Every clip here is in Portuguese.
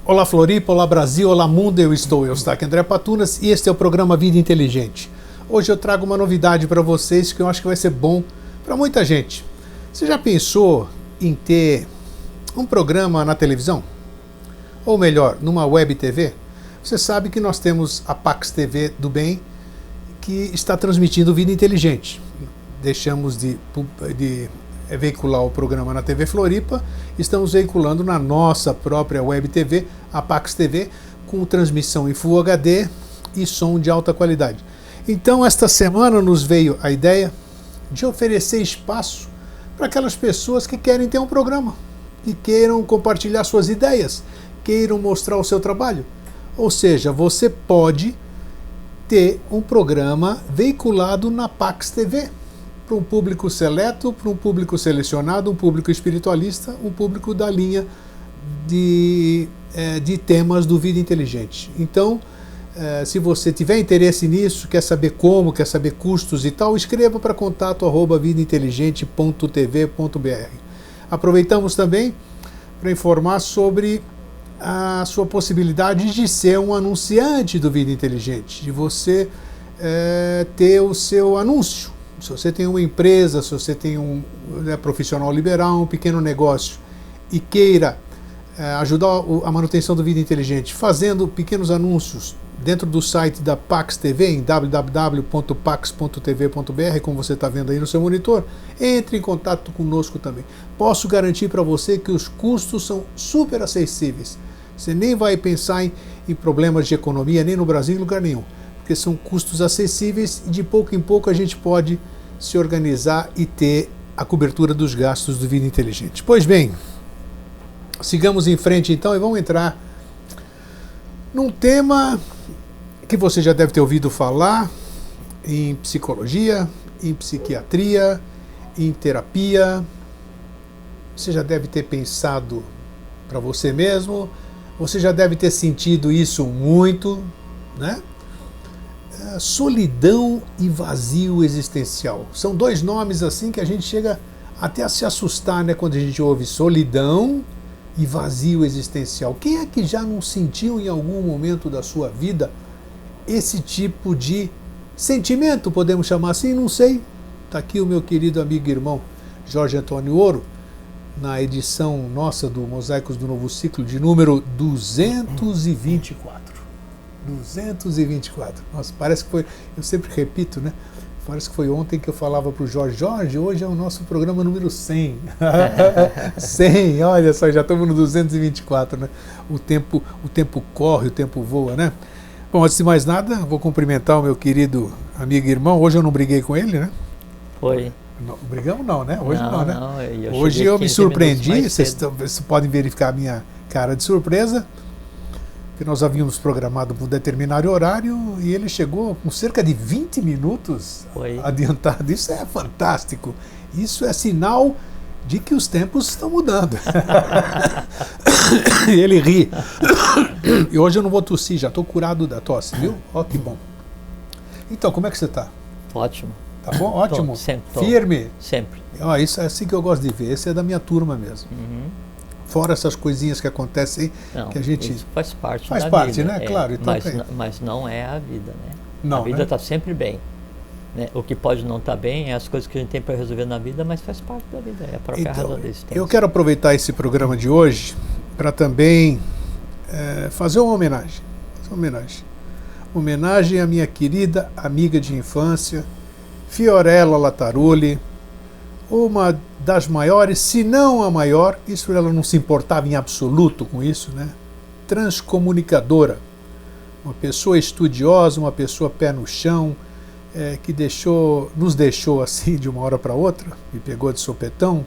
Olá Floripa, olá Brasil, olá mundo, eu estou aqui André Patunas e este é o programa Vida Inteligente. Hoje eu trago uma novidade para vocês que eu acho que vai ser bom para muita gente. Você já pensou em ter um programa na televisão? Ou melhor, numa web TV? Você sabe que nós temos a Pax TV do Bem que está transmitindo Vida Inteligente. Deixamos de veicular o programa na TV Floripa, estamos veiculando na nossa própria web TV, a Pax TV, com transmissão em Full HD e som de alta qualidade. Então, esta semana nos veio a ideia de oferecer espaço para aquelas pessoas que querem ter um programa, que queiram compartilhar suas ideias, queiram mostrar o seu trabalho. Ou seja, você pode ter um programa veiculado na Pax TV, para um público seleto, para um público selecionado, um público espiritualista, um público da linha de temas do Vida Inteligente. Então, se você tiver interesse nisso, quer saber como, quer saber custos e tal, escreva para contato@vidainteligente.tv.br. Aproveitamos também para informar sobre a sua possibilidade de ser um anunciante do Vida Inteligente, de você ter o seu anúncio. Se você tem uma empresa, se você tem um profissional liberal, um pequeno negócio e queira ajudar a manutenção do Vida Inteligente fazendo pequenos anúncios dentro do site da Pax TV, em www.pax.tv.br, como você está vendo aí no seu monitor, entre em contato conosco também. Posso garantir para você que os custos são super acessíveis. Você nem vai pensar em problemas de economia, nem no Brasil, em lugar nenhum. Porque são custos acessíveis e de pouco em pouco a gente pode se organizar e ter a cobertura dos gastos do Vida Inteligente. Pois bem, sigamos em frente então e vamos entrar num tema que você já deve ter ouvido falar em psicologia, em psiquiatria, em terapia. Você já deve ter pensado para você mesmo, você já deve ter sentido isso muito, né? Solidão e vazio existencial. São dois nomes assim que a gente chega até a se assustar, né, quando a gente ouve solidão e vazio existencial. Quem é que já não sentiu em algum momento da sua vida esse tipo de sentimento, podemos chamar assim? Não sei. Está aqui o meu querido amigo e irmão Jorge Antônio Ouro, na edição nossa do Mosaicos do Novo Ciclo, de número 224. 224. Nossa, parece que foi, eu sempre repito, né? Parece que foi ontem que eu falava para o Jorge, hoje é o nosso programa número 100. 100, olha só, já estamos no 224, né? O tempo corre, o tempo voa, né? Bom, antes de mais nada, vou cumprimentar o meu querido amigo e irmão. Hoje eu não briguei com ele, né? Foi. Não, brigamos não, né? Hoje não, né? Não, hoje eu me surpreendi, vocês podem verificar a minha cara de surpresa, que nós havíamos programado para um determinado horário e ele chegou com cerca de 20 minutos adiantado. Isso é fantástico. Isso é sinal de que os tempos estão mudando. Ele ri. E hoje eu não vou tossir, já estou curado da tosse, viu? Ó, que bom. Então, como é que você está? Ótimo. Tá bom? Ótimo? Sempre. Firme? Sempre. Ó, isso é assim que eu gosto de ver. Esse é da minha turma mesmo. Uhum. Fora essas coisinhas que acontecem, não, que a gente... Isso faz parte da vida. Né? Claro. Então, mas não é a vida, né? Não, a vida está sempre bem. Né? O que pode não estar bem é as coisas que a gente tem para resolver na vida, mas faz parte da vida, é a própria razão da existência. Eu quero aproveitar esse programa de hoje para também fazer uma homenagem. Homenagem à minha querida amiga de infância, Fiorella Latarulli, uma das maiores, se não a maior, isso ela não se importava em absoluto com isso, né? Transcomunicadora, uma pessoa estudiosa, uma pessoa pé no chão, que nos deixou assim de uma hora para outra, me pegou de sopetão,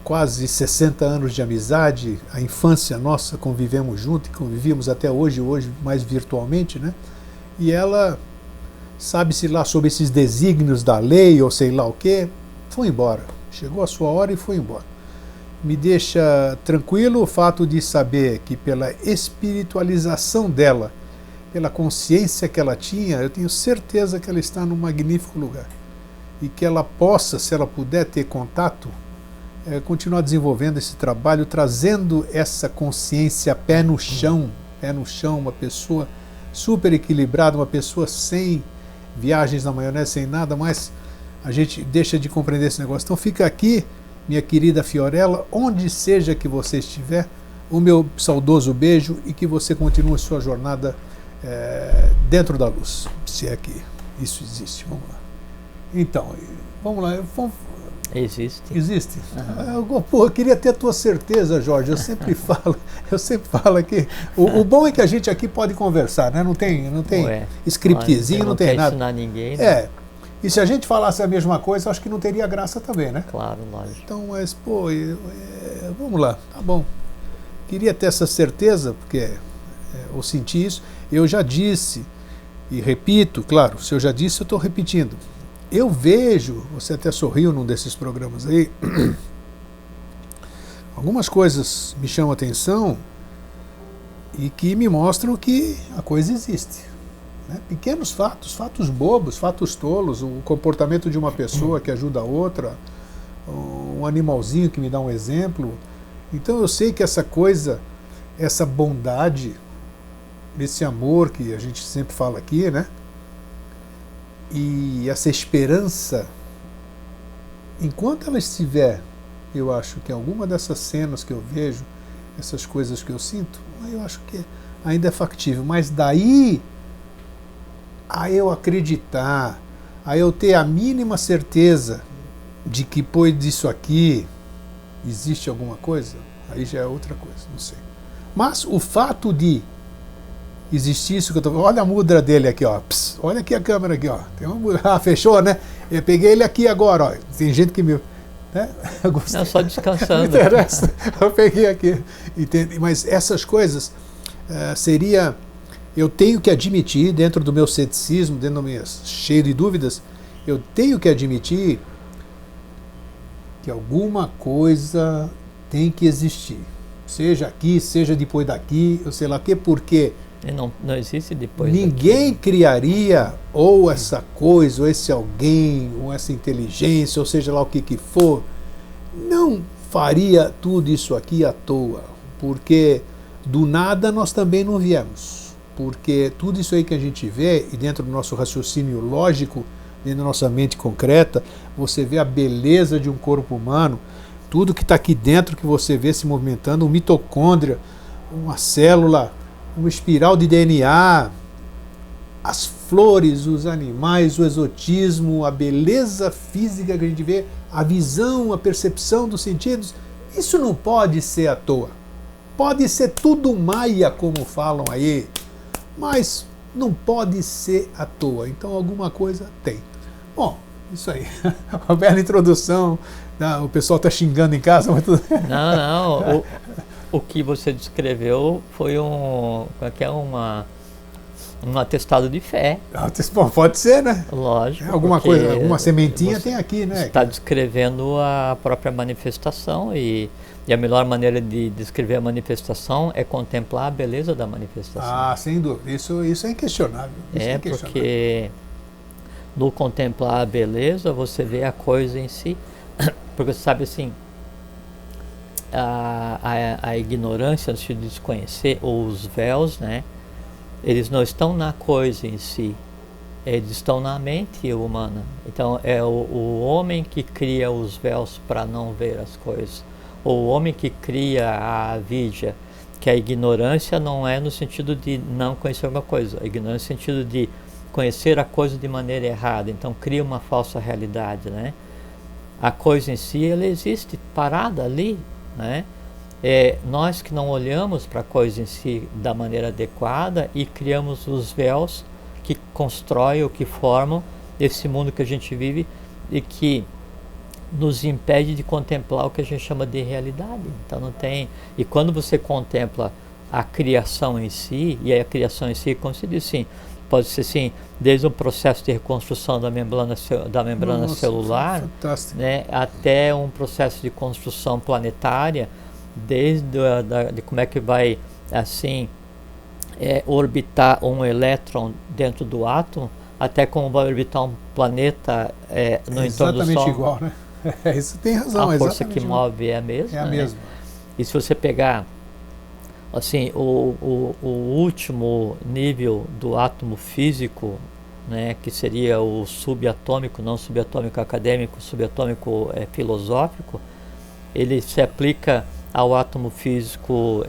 quase 60 anos de amizade, a infância nossa, convivemos junto e convivíamos até hoje mais virtualmente, né? E ela, sabe-se lá sobre esses desígnios da lei ou sei lá o quê, foi embora. Chegou a sua hora e foi embora. Me deixa tranquilo o fato de saber que pela espiritualização dela, pela consciência que ela tinha, eu tenho certeza que ela está num magnífico lugar. E que ela possa, se ela puder ter contato, continuar desenvolvendo esse trabalho, trazendo essa consciência pé no chão, uma pessoa super equilibrada, uma pessoa sem viagens na maionese, sem nada, mas a gente deixa de compreender esse negócio. Então fica aqui, minha querida Fiorella, onde seja que você estiver, o meu saudoso beijo e que você continue sua jornada dentro da luz, se é que isso existe. Vamos lá. Então, vamos lá. Existe. Existe? Eu queria ter a tua certeza, Jorge. Eu sempre falo aqui. O bom é que a gente aqui pode conversar, né? Não tem scriptzinho, não tem nada. Não ensinar ninguém. Né? E se a gente falasse a mesma coisa, acho que não teria graça também, né? Claro, lógico. Então, mas, vamos lá, tá bom. Queria ter essa certeza, porque eu senti isso. Eu já disse, e repito, claro, se eu já disse, eu estou repetindo. Eu vejo, você até sorriu num desses programas aí, algumas coisas me chamam a atenção e que me mostram que a coisa existe. Né? Pequenos fatos bobos, fatos tolos, o comportamento de uma pessoa que ajuda a outra, um animalzinho que me dá um exemplo. Então eu sei que essa coisa, essa bondade, esse amor que a gente sempre fala aqui, né? E essa esperança, enquanto ela estiver, eu acho que alguma dessas cenas que eu vejo, essas coisas que eu sinto, eu acho que ainda é factível. Mas daí a eu acreditar, a eu ter a mínima certeza de que depois disso aqui existe alguma coisa, aí já é outra coisa, não sei. Mas o fato de existir isso que eu estou... Olha a mudra dele aqui, ó. Pss, olha aqui a câmera aqui, ó. Tem uma mudra. Ah, fechou, né? Eu peguei ele aqui agora, ó. Tem gente que me... Né? Não, só descansando. Não interessa. Eu peguei aqui. Entende? Mas essas coisas seria... Eu tenho que admitir, dentro do meu ceticismo, dentro do meu cheio de dúvidas, eu tenho que admitir que alguma coisa tem que existir. Seja aqui, seja depois daqui, eu sei lá o quê, porque... Não existe depois ninguém daqui. Criaria ou essa coisa, ou esse alguém, ou essa inteligência, ou seja lá o que for, não faria tudo isso aqui à toa, porque do nada nós também não viemos, porque tudo isso aí que a gente vê, e dentro do nosso raciocínio lógico, dentro da nossa mente concreta, você vê a beleza de um corpo humano, tudo que está aqui dentro que você vê se movimentando, uma mitocôndria, uma célula, uma espiral de DNA, as flores, os animais, o exotismo, a beleza física que a gente vê, a visão, a percepção dos sentidos, isso não pode ser à toa. Pode ser tudo maia, como falam aí, mas não pode ser à toa. Então alguma coisa tem. Bom, isso aí. Uma bela introdução. O pessoal está xingando em casa, mas tudo... Não. O que você descreveu foi um atestado de fé. Bom, pode ser, né? Lógico. Alguma coisa, alguma sementinha tem aqui, né? Você está descrevendo a própria manifestação e a melhor maneira de descrever a manifestação é contemplar a beleza da manifestação. Ah, sem dúvida. Isso é inquestionável. Porque no contemplar a beleza você vê a coisa em si. Porque você sabe assim, a ignorância, de desconhecer, ou os véus, né? Eles não estão na coisa em si, eles estão na mente humana. Então é o homem que cria os véus para não ver as coisas, ou o homem que cria a avidya, que a ignorância não é no sentido de não conhecer alguma coisa, a ignorância no sentido de conhecer a coisa de maneira errada, então cria uma falsa realidade, né? A coisa em si, ela existe parada ali, né? Nós que não olhamos para a coisa em si da maneira adequada e criamos os véus que constroem ou que formam esse mundo que a gente vive e que nos impede de contemplar o que a gente chama de realidade. Então não tem... E quando você contempla a criação em si, e a criação em si, como se diz assim, pode ser assim, desde um processo de reconstrução da membrana celular, né, até um processo de construção planetária, desde de como é que vai assim orbitar um elétron dentro do átomo, até como vai orbitar um planeta no entorno do Sol. Exatamente igual, né? Isso tem razão, A força que exatamente. move é a mesma. É a né? mesma. E se você pegar assim, o último nível do átomo físico, né, que seria o subatômico, não subatômico acadêmico, subatômico filosófico, ele se aplica ao átomo físico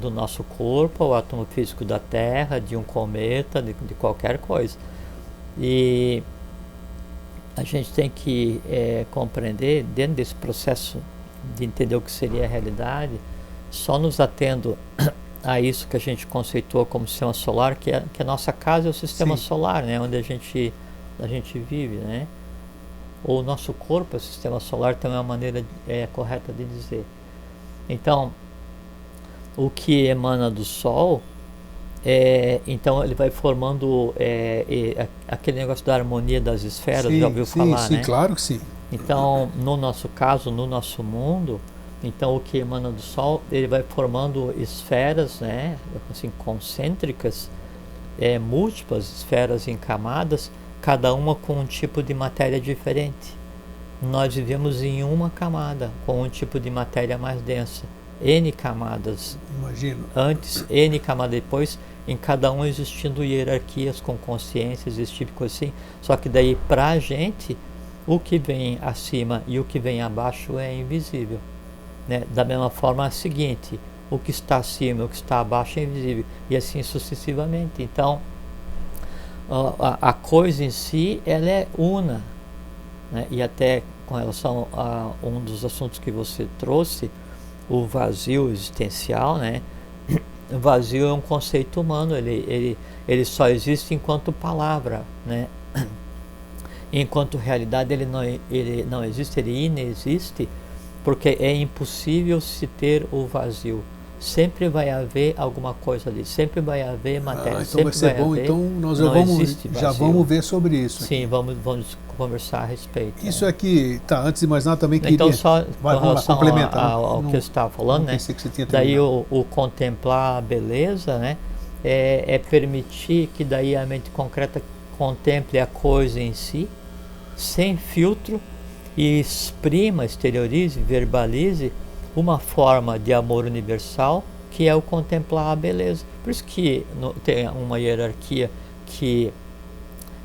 do nosso corpo, ao átomo físico da Terra, de um cometa, de qualquer coisa. E a gente tem que compreender, dentro desse processo de entender o que seria a realidade, só nos atendo a isso que a gente conceitou como sistema solar, que a nossa casa é o sistema Sim. solar, né, onde a gente vive, né? Ou o nosso corpo é o sistema solar, também é uma maneira correta de dizer. Então, o que emana do Sol, então ele vai formando aquele negócio da harmonia das esferas, Sim, já ouviu falar, sim, né? claro que sim. Então, no nosso caso, no nosso mundo, então o que emana do Sol, ele vai formando esferas, né, assim, concêntricas, múltiplas esferas em camadas, cada uma com um tipo de matéria diferente. Nós vivemos em uma camada, com um tipo de matéria mais densa. N camadas Imagino. antes, N camadas depois, em cada um existindo hierarquias com consciências, esse tipo de coisa assim. Só que daí, pra gente, o que vem acima e o que vem abaixo é invisível. Né? Da mesma forma, é o seguinte, o que está acima e o que está abaixo é invisível, e assim sucessivamente. Então, a coisa em si, ela é una, né? E até com relação a um dos assuntos que você trouxe, o vazio existencial, né? O vazio é um conceito humano, ele só existe enquanto palavra, né? Enquanto realidade ele não existe, ele inexiste, porque é impossível se ter o vazio. Sempre vai haver alguma coisa ali, sempre vai haver matéria, Então sempre vai ser vai bom, haver, então nós já vazio. vamos ver sobre isso. Sim, vamos conversar a respeito. Isso aqui, tá, antes de mais nada também queria... Então, só Vai, com vamos lá, relação complementa, ao não- que eu estava falando, não né? pensei que você tinha Daí terminado. o contemplar a beleza, né? É permitir que daí a mente concreta contemple a coisa em si, sem filtro, e exprima, exteriorize, verbalize uma forma de amor universal, que é o contemplar a beleza. Por isso que tem uma hierarquia que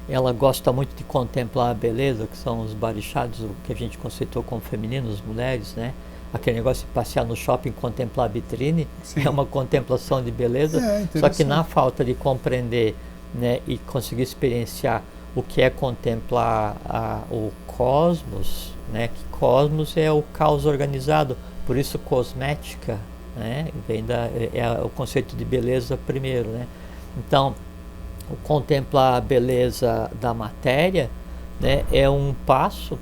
ela gosta muito de contemplar a beleza, que são os barichados, o que a gente conceitou como femininos, mulheres, né? Aquele negócio de passear no shopping e contemplar a vitrine, Sim. é uma contemplação de beleza, só que na falta de compreender, né, e conseguir experienciar o que é contemplar o cosmos, né, que cosmos é o caos organizado, por isso cosmética, né, vem o conceito de beleza primeiro, né? Então, o contemplar a beleza da matéria, né, é um passo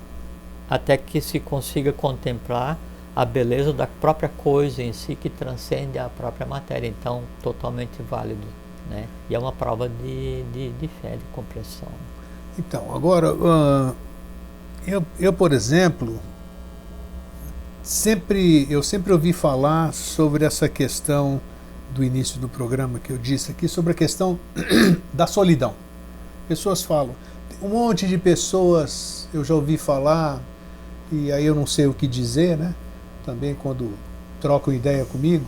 até que se consiga contemplar a beleza da própria coisa em si, que transcende a própria matéria. Então, totalmente válido, né? E é uma prova de fé, de compreensão. Então, agora, eu, por exemplo, eu sempre ouvi falar sobre essa questão do início do programa que eu disse aqui, sobre a questão da solidão. Pessoas falam, um monte de pessoas eu já ouvi falar, e aí eu não sei o que dizer, né? Também quando trocam ideia comigo.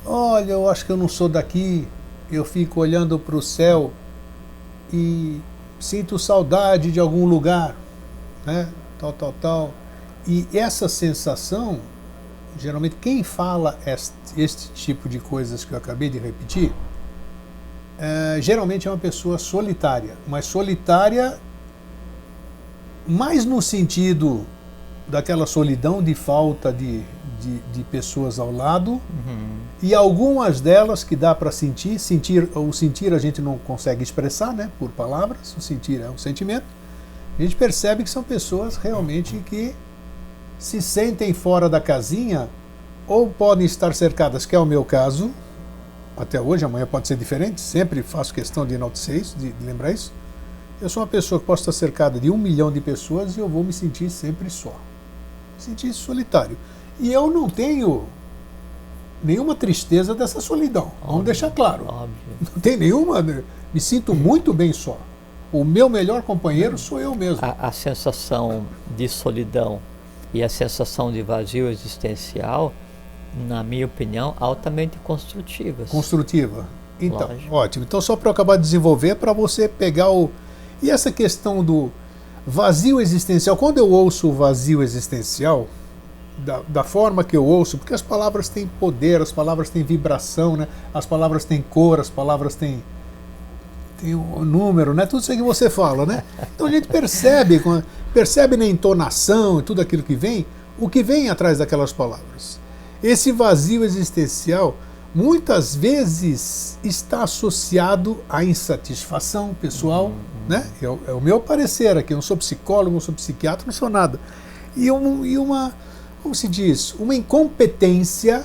Olha, eu acho que eu não sou daqui, eu fico olhando para o céu e sinto saudade de algum lugar, né? Tal. E essa sensação, geralmente quem fala este tipo de coisas que eu acabei de repetir, geralmente é uma pessoa solitária, mas solitária mais no sentido daquela solidão de falta de pessoas ao lado, e algumas delas que dá para sentir a gente não consegue expressar, né, por palavras, o sentir é um sentimento, a gente percebe que são pessoas realmente que se sentem fora da casinha, ou podem estar cercadas, que é o meu caso, até hoje, amanhã pode ser diferente, sempre faço questão de enaltecer isso, de lembrar isso. Eu sou uma pessoa que posso estar cercada de 1 milhão de pessoas e eu vou me sentir sempre só. Me sentir solitário. E eu não tenho nenhuma tristeza dessa solidão. Vamos deixar claro. Óbvio. Não tem nenhuma. Me sinto muito bem só. O meu melhor companheiro sou eu mesmo. A sensação de solidão E a sensação de vazio existencial, na minha opinião, altamente construtivas. Construtiva. Então, Lógico. ótimo. Então, só para eu acabar de desenvolver, para você pegar o... E essa questão do vazio existencial, quando eu ouço o vazio existencial, da forma que eu ouço, porque as palavras têm poder, as palavras têm vibração, né? As palavras têm cor, as palavras têm um número, né? Tudo isso que você fala, né? Então a gente percebe na entonação e tudo aquilo que vem, o que vem atrás daquelas palavras. Esse vazio existencial muitas vezes está associado à insatisfação pessoal, né? É o meu parecer aqui, eu não sou psicólogo, não sou psiquiatra, não sou nada. E uma, como se diz, uma incompetência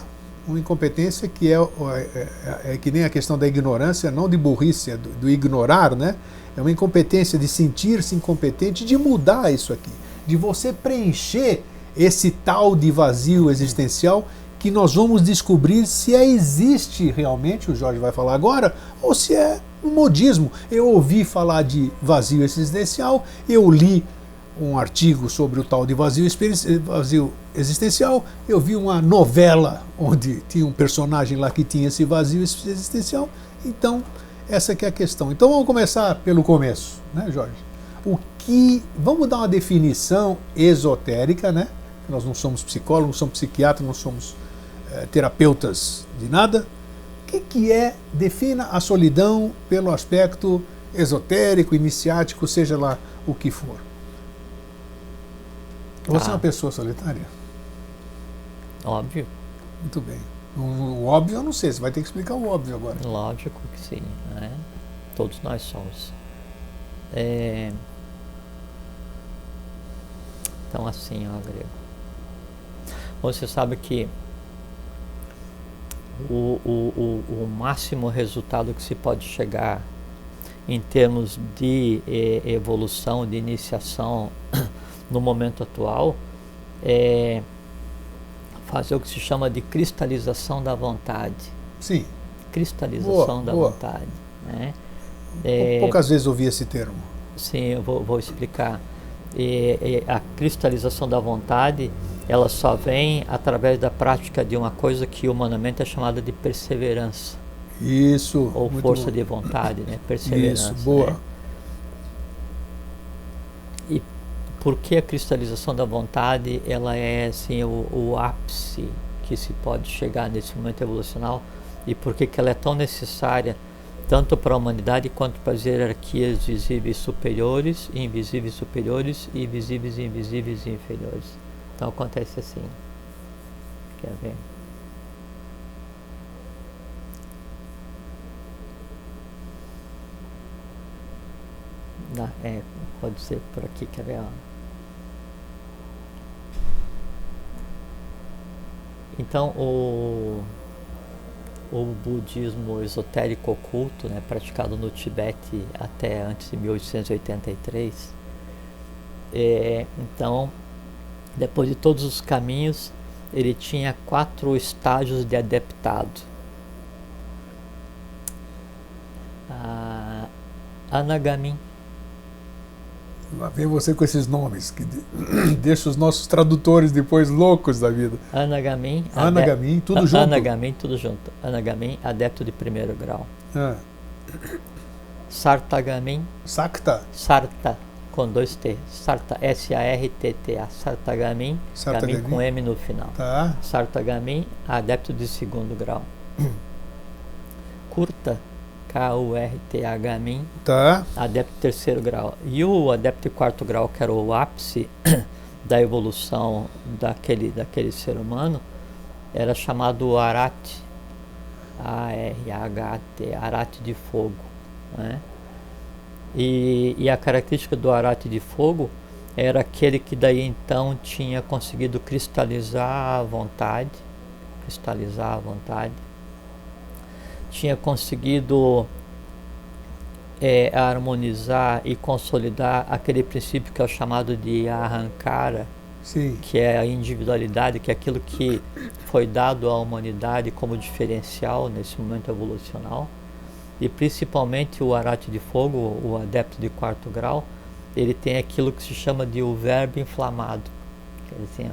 que é que nem a questão da ignorância, não de burrice, é do ignorar, né? É uma incompetência de sentir-se incompetente, de mudar isso aqui, de você preencher esse tal de vazio existencial que nós vamos descobrir se existe realmente, o Jorge vai falar agora, ou se é um modismo. Eu ouvi falar de vazio existencial, eu li um artigo sobre o tal de vazio existencial, eu vi uma novela onde tinha um personagem lá que tinha esse vazio existencial, então essa que é a questão. Então vamos começar pelo começo, né, Jorge? Vamos dar uma definição esotérica, né? Nós não somos psicólogos, não somos psiquiatras, não somos terapeutas de nada. O que é? Defina a solidão pelo aspecto esotérico, iniciático, seja lá o que for. Você é uma pessoa solitária? Óbvio. Muito bem. O óbvio eu não sei, você vai ter que explicar o óbvio agora. Lógico que sim, né? Todos nós somos. Então assim, ó, Grego. Você sabe que o máximo resultado que se pode chegar em termos de evolução, de iniciação no momento atual, é fazer o que se chama de cristalização da vontade. Sim. Cristalização da vontade. Né? Poucas vezes ouvi esse termo. Sim, eu vou explicar. A cristalização da vontade, ela só vem através da prática de uma coisa que humanamente é chamada de perseverança. Isso. Ou força de vontade, né? Perseverança. Isso, boa. Né? E por que a cristalização da vontade, ela é assim, o ápice que se pode chegar nesse momento evolucional, e por que ela é tão necessária tanto para a humanidade quanto para as hierarquias visíveis superiores, invisíveis superiores e visíveis e invisíveis inferiores. Então acontece assim. Quer ver? Pode ser por aqui, quer ver? Então o budismo esotérico oculto, né, praticado no Tibete até antes de 1883, então, depois de todos os caminhos, ele tinha 4 estágios de adeptado. Anagami. Lá vem você com esses nomes, que deixa os nossos tradutores depois loucos da vida. Anagami, tudo junto. Anagami, tudo junto. Anagami, adepto de primeiro grau. Sartagami. Sarta, com 2 T. Sarta, S-A-R-T-T-A. Sartagami, Gami com M no final. Tá. Sartagami, adepto de segundo grau. Kurta, K-U-R-T-H-Min, tá. Adepto de terceiro grau. E o adepto de quarto grau, que era o ápice da evolução daquele ser humano, era chamado Arati, A-R-H-T, Arati de fogo. Né? E a característica do Arati de fogo era aquele que daí então tinha conseguido cristalizar a vontade, tinha conseguido harmonizar e consolidar aquele princípio que é o chamado de Ahankara, Sim. que é a individualidade, que é aquilo que foi dado à humanidade como diferencial nesse momento evolucional. E principalmente o Arati de fogo, o adepto de quarto grau, ele tem aquilo que se chama de o verbo inflamado, Assim,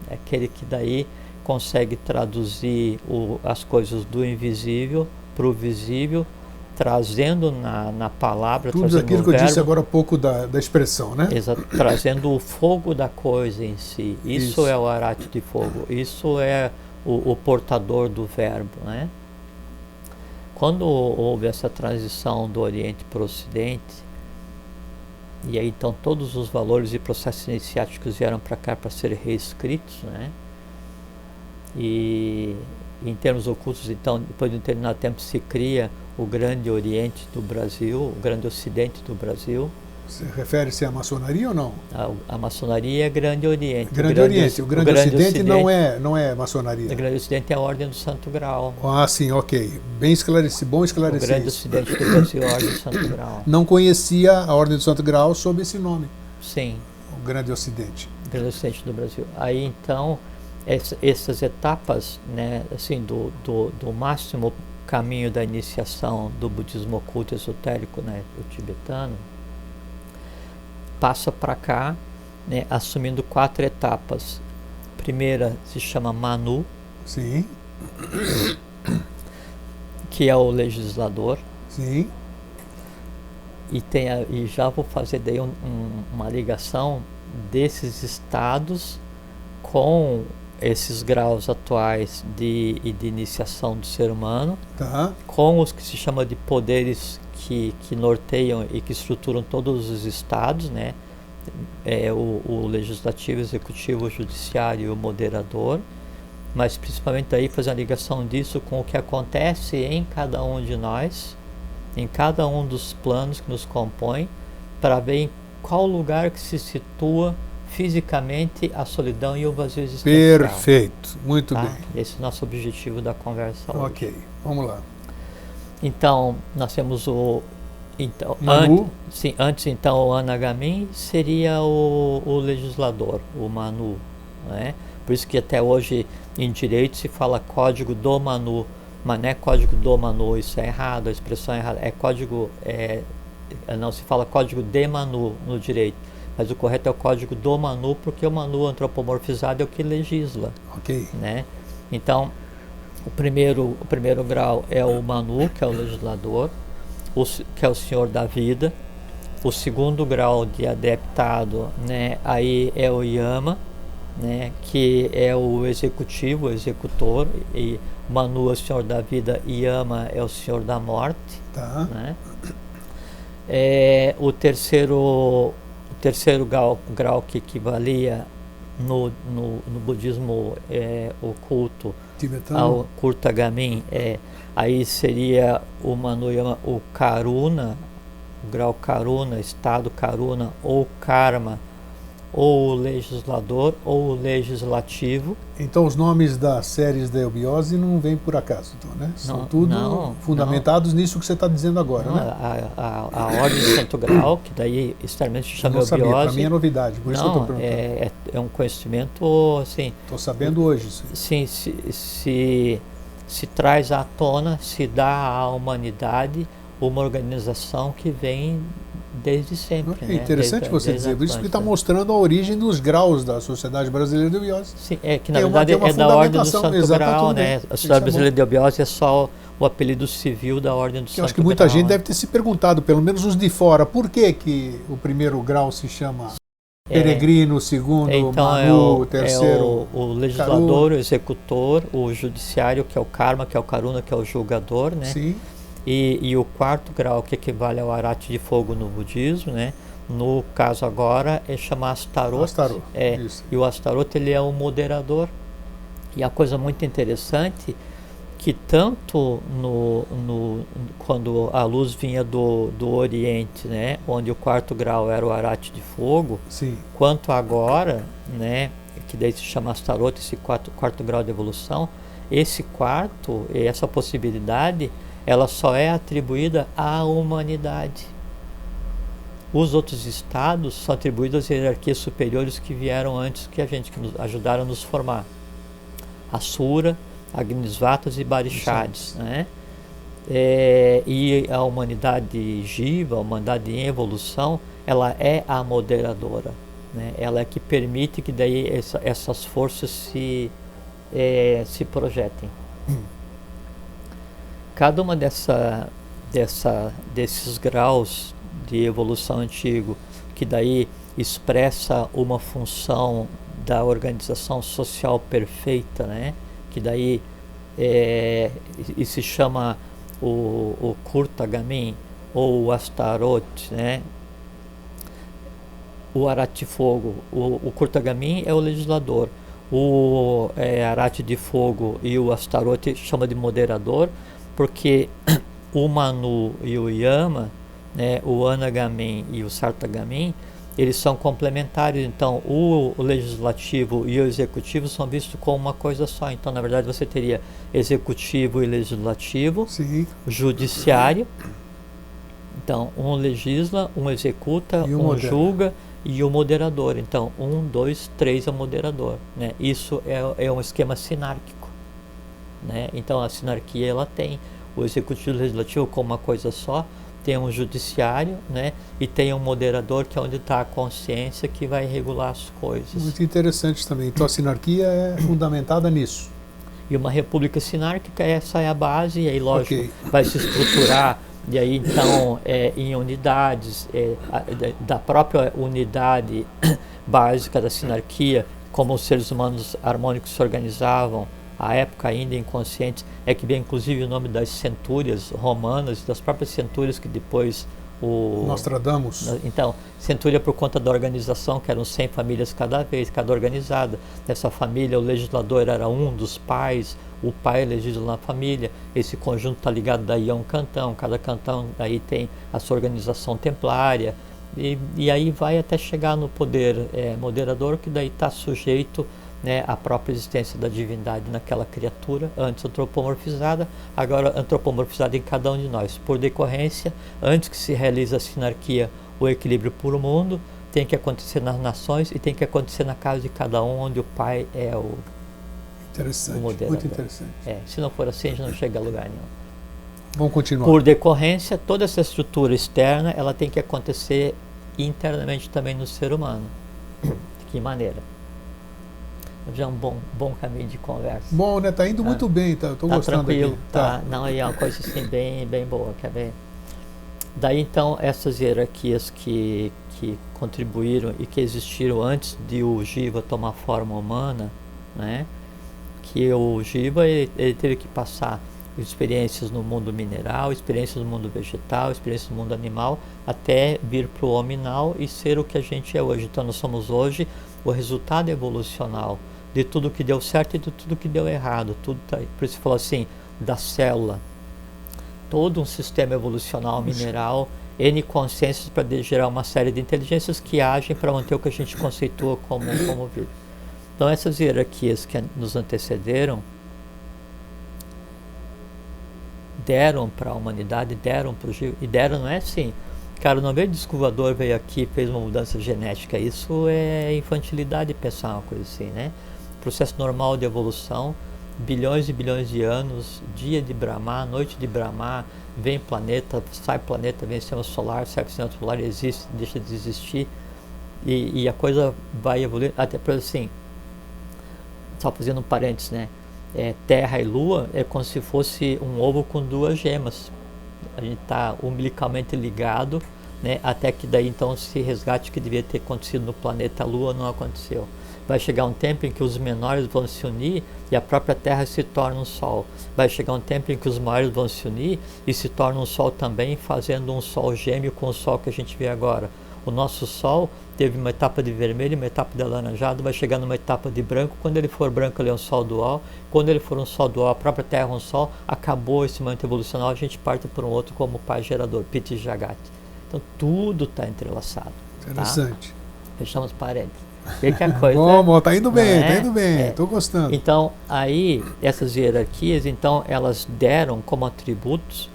é aquele que daí consegue traduzir as coisas do invisível para o visível, trazendo na palavra, Tudo trazendo aquilo no que eu verbo, disse agora há pouco da expressão, né? trazendo o fogo da coisa em si. Isso é o arate de fogo, isso é o portador do verbo, né? Quando houve essa transição do Oriente para o Ocidente, e aí então todos os valores e processos iniciáticos vieram para cá para serem reescritos, né? E em termos ocultos, então, depois de um determinado tempo se cria o Grande Oriente do Brasil, o Grande Ocidente do Brasil. Você refere-se à maçonaria ou não? A maçonaria é Grande Oriente. Grande Oriente. O Grande Ocidente não é maçonaria. O Grande Ocidente é a Ordem do Santo Grau. Ah, sim, ok. Bem esclarecido, bom esclarecer. O Grande Ocidente do Brasil é a Ordem do Santo Grau. Não conhecia a Ordem do Santo Grau sob esse nome. Sim. O Grande Ocidente. O Grande Ocidente do Brasil. Aí então, essas etapas, né, assim, do máximo caminho da iniciação do budismo oculto esotérico, né, o tibetano, passa para cá, né, assumindo 4 etapas. Primeira se chama Manu, sim, que é o legislador. Sim. E já vou fazer daí uma ligação desses estados com esses graus atuais de iniciação do ser humano, Tá. com os que se chama de poderes que norteiam e que estruturam todos os estados, né? O legislativo, o executivo, o judiciário e o moderador, mas principalmente daí fazer a ligação disso com o que acontece em cada um de nós, em cada um dos planos que nos compõem, para ver em qual lugar que se situa fisicamente a solidão e o vazio existencial. Perfeito, muito bem. Esse é o nosso objetivo da conversa hoje. Ok, vamos lá. Então, nós temos Manu. Antes então o Anagamin seria o legislador, o Manu, né? Por isso que até hoje em direito se fala código do Manu, mas não é código do Manu, isso é errado, a expressão é errada, não se fala código de Manu no direito, mas o correto é o código do Manu, porque o Manu antropomorfizado é o que legisla, ok, né? Então, o primeiro grau é o Manu, que é o legislador, que é o senhor da vida. O segundo grau de adeptado, né, aí é o Yama, né, que é o executivo, o executor, e Manu é o senhor da vida, Yama é o senhor da morte. tá. Né? O terceiro grau que equivalia no budismo oculto Tibetano. ao Kurtagamin, aí seria o Manu Yama, o Karuna, o grau Karuna, estado Karuna, ou Karma, ou o legislador, ou o legislativo. Então os nomes das séries da eubiose não vêm por acaso, então, né? São tudo fundamentados nisso que você está dizendo agora, né? A ordem do Santo Grau, que daí externamente se chama eubiose. Para mim é novidade, por isso que eu estou perguntando. É um conhecimento, assim... Estou sabendo hoje. Sim, se traz à tona, se dá à humanidade uma organização que vem desde sempre. É interessante você dizer isso, porque está mostrando a origem dos graus da Sociedade Brasileira de Eubiose. Sim, que na verdade é da Ordem do Santo Grau, né? A Sociedade Brasileira de Eubiose é só o apelido civil da Ordem do Santo Grau. Eu acho que muita gente deve ter se perguntado, pelo menos os de fora, por que o primeiro grau se chama peregrino, o segundo então Manu, o terceiro o legislador, o executor, o judiciário, que é o Karma, que é o Karuna, que é o julgador, né? Sim. E o quarto grau, que equivale ao arate de fogo no budismo, né? No caso agora é chamar Astaroth. Isso. E o Astaroth, ele é o moderador. E a coisa muito interessante que tanto quando a luz vinha do Oriente, né, onde o quarto grau era o arate de fogo, sim, quanto agora, né, que daí se chama Astaroth, esse quarto grau de evolução, essa possibilidade, ela só é atribuída à humanidade. Os outros estados são atribuídos às hierarquias superiores que vieram antes que nos ajudaram a nos formar. Asura, Agnisvatas e Barishads, né? E a humanidade Jiva, a humanidade em evolução, ela é a moderadora. né? Ela é que permite que daí essas forças se projetem. Cada uma desses graus de evolução antigo, que daí expressa uma função da organização social perfeita, né? Que daí e se chama o Kurtagamin ou o Astaroth, né? O Arath Fogo, o Kurtagamin é o legislador, o Arath de Fogo e o Astaroth chama de moderador, porque o Manu e o Yama, né, o Anagamin e o Sartagamin, eles são complementares. Então o legislativo e o executivo são vistos como uma coisa só. Então, na verdade, você teria executivo e legislativo, Sim. Judiciário. Então, um legisla, um executa, um julga e o moderador. Então, 1, 2, 3 é o moderador, né? Isso é um esquema sinárquico, né? Então, a sinarquia, ela tem o executivo e o legislativo como uma coisa só, tem um judiciário, né? E tem um moderador, que é onde está a consciência, que vai regular as coisas. Muito interessante também. Então, a sinarquia é fundamentada nisso. E uma república sinárquica, essa é a base, e aí, lógico, vai se estruturar. E aí, então, em unidades, da própria unidade básica da sinarquia, como os seres humanos harmônicos se organizavam, à época ainda inconscientes, é que vem inclusive o nome das centúrias romanas, das próprias centúrias que depois Nostradamus. Então, centúria por conta da organização, que eram 100 famílias cada vez, cada organizada. Nessa família, o legislador era um dos pais, o pai legisla na família, esse conjunto está ligado daí a um cantão, cada cantão daí tem a sua organização templária, e aí vai até chegar no poder moderador, que daí está sujeito, né, à própria existência da divindade naquela criatura, antes antropomorfizada, agora antropomorfizada em cada um de nós. Por decorrência, antes que se realize a sinarquia, o equilíbrio puro mundo, tem que acontecer nas nações e tem que acontecer na casa de cada um, onde o pai é o Interessante, moderador. muito interessante. Se não for assim, a gente não chega a lugar nenhum. Vamos continuar. Por decorrência, toda essa estrutura externa, ela tem que acontecer internamente também no ser humano. De que maneira? Já é um bom caminho de conversa. Bom, né? Tá indo muito bem, tá? Tô gostando tranquilo, aqui. tá. Não, é uma coisa assim bem boa, quer ver? Daí então essas hierarquias que contribuíram e que existiram antes de o Jiva tomar forma humana, né? Que o Jiva ele teve que passar experiências no mundo mineral, experiências no mundo vegetal, experiências no mundo animal, até vir para o hominal e ser o que a gente é hoje. Então nós somos hoje o resultado evolucional de tudo que deu certo e de tudo que deu errado. Tudo tá, por isso falou assim, da célula, todo um sistema evolucional mineral, N consciências para gerar uma série de inteligências que agem para manter o que a gente conceitua como vida. Então essas hierarquias que nos antecederam deram para a humanidade, deram para o Jiva, e deram não é assim, cara, não veio descovador, veio aqui e fez uma mudança genética. Isso é infantilidade pensar uma coisa assim, né? Processo normal de evolução, bilhões e bilhões de anos, dia de Brahma, noite de Brahma, vem planeta, vem sistema solar, sai sistema solar, existe, deixa de existir, e a coisa vai evoluir, até por assim, só fazendo um parênteses, né? Terra e Lua é como se fosse um ovo com duas gemas. A gente está umbilicalmente ligado, né, até que daí então se resgate o que devia ter acontecido no planeta Lua, não aconteceu. Vai chegar um tempo em que os menores vão se unir e a própria Terra se torna um Sol. Vai chegar um tempo em que os maiores vão se unir e se torna um Sol também, fazendo um Sol gêmeo com o Sol que a gente vê agora. O nosso Sol teve uma etapa de vermelho, uma etapa de alaranjado, vai chegar numa etapa de branco. Quando ele for branco, ele é um Sol dual. Quando ele for um Sol dual, a própria Terra é um Sol. Acabou esse momento evolucional, a gente parte para um outro como pai gerador, Piti Jagat. Então tudo está entrelaçado. Interessante. Tá? Fechamos parênteses. Vê que a coisa... Bom, tá indo bem, tô gostando. Então, aí, essas hierarquias, então, elas deram como atributos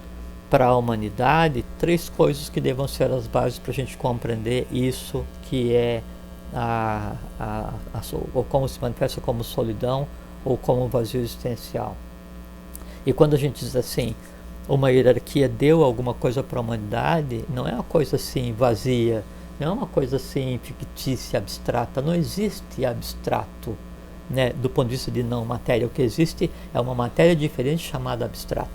para a humanidade 3 coisas que devam ser as bases para a gente compreender isso, que é ou como se manifesta como solidão ou como vazio existencial. E quando a gente diz assim, uma hierarquia deu alguma coisa para a humanidade, não é uma coisa assim vazia, não é uma coisa assim fictícia, abstrata. Não existe abstrato, né, do ponto de vista de não matéria. O que existe é uma matéria diferente chamada abstrato.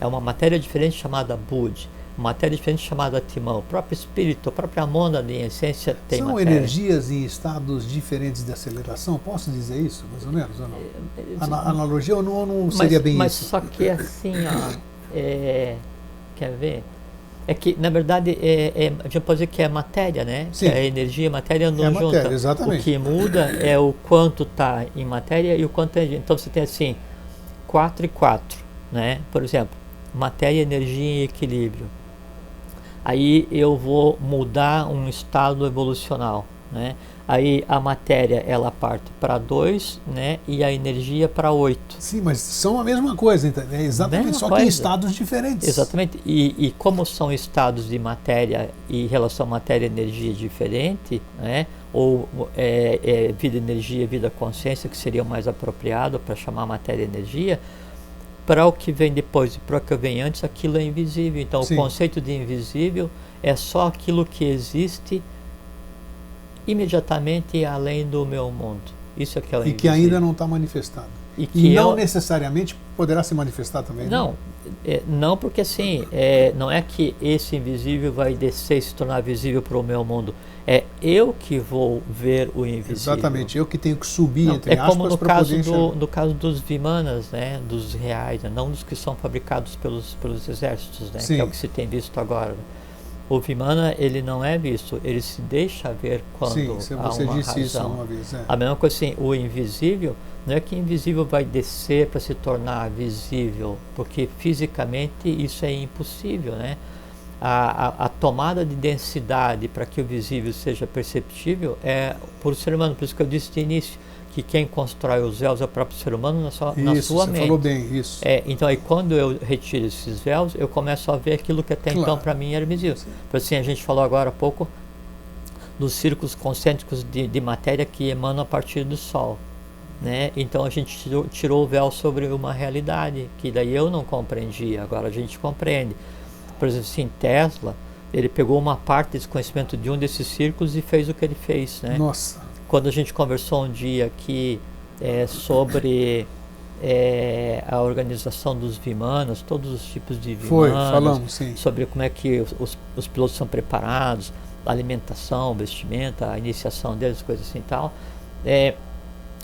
É uma matéria diferente chamada Bud. Uma matéria diferente chamada Timão. O próprio espírito, a própria mônada, em essência, tem São matéria. energias em estados diferentes de aceleração? Posso dizer isso, mais ou menos? Ou não? Analogia ou não seria bem mas isso? Só que assim, ó, quer ver? É que, na verdade, a gente pode dizer que é matéria, né? Sim. Que a energia e a matéria não É juntam. matéria, exatamente. O que muda é o quanto está em matéria e o quanto é energia. Então você tem assim, 4 e 4, né? Por exemplo, matéria, energia em equilíbrio. Aí eu vou mudar um estado evolucional, né? Aí a matéria ela parte para 2, né? E a energia para 8. Sim, mas são a mesma coisa, então, é exatamente, Mesma só coisa. que em estados diferentes. Exatamente. E como são estados de matéria e relação matéria-energia diferente, né? Ou vida, energia, vida, consciência, que seria o mais apropriado para chamar matéria-energia, para o que vem depois e para o que vem antes, aquilo é invisível. Então, Sim. o conceito de invisível é só aquilo que existe imediatamente além do meu mundo. Isso é que é o E invisível. que ainda não está manifestado. E não necessariamente poderá se manifestar também. Não, não porque assim, não é que esse invisível vai descer e se tornar visível para o meu mundo. É eu que vou ver o invisível. Exatamente, eu que tenho que subir, Não, entre como aspas, no para caso, poder enxergar. no caso dos vimanas, né, dos reais, né, não dos que são fabricados pelos exércitos, né, Sim. que é o que se tem visto agora. O vimana, ele não é visto, ele se deixa ver quando Sim, há você uma disse razão. isso uma vez. A mesma coisa assim, o invisível, não é que invisível vai descer para se tornar visível, porque fisicamente isso é impossível, né? A tomada de densidade para que o visível seja perceptível é por ser humano, por isso que eu disse de início, que quem constrói os véus é o próprio ser humano na sua Isso, você mente. falou bem, isso. Então aí quando eu retiro esses véus, eu começo a ver aquilo que até então para mim era invisível. Por assim, a gente falou agora há pouco dos círculos concêntricos de matéria que emanam a partir do Sol, né? Então a gente tirou o véu sobre uma realidade que daí eu não compreendia, agora a gente compreende. Por exemplo, assim, Tesla, ele pegou uma parte desse conhecimento de um desses círculos e fez o que ele fez, né? Nossa. Quando a gente conversou um dia aqui sobre a organização dos vimanas, todos os tipos de vimanas, falamos, sim. sobre como é que os pilotos são preparados, alimentação, vestimenta, a iniciação deles, coisas assim e tal,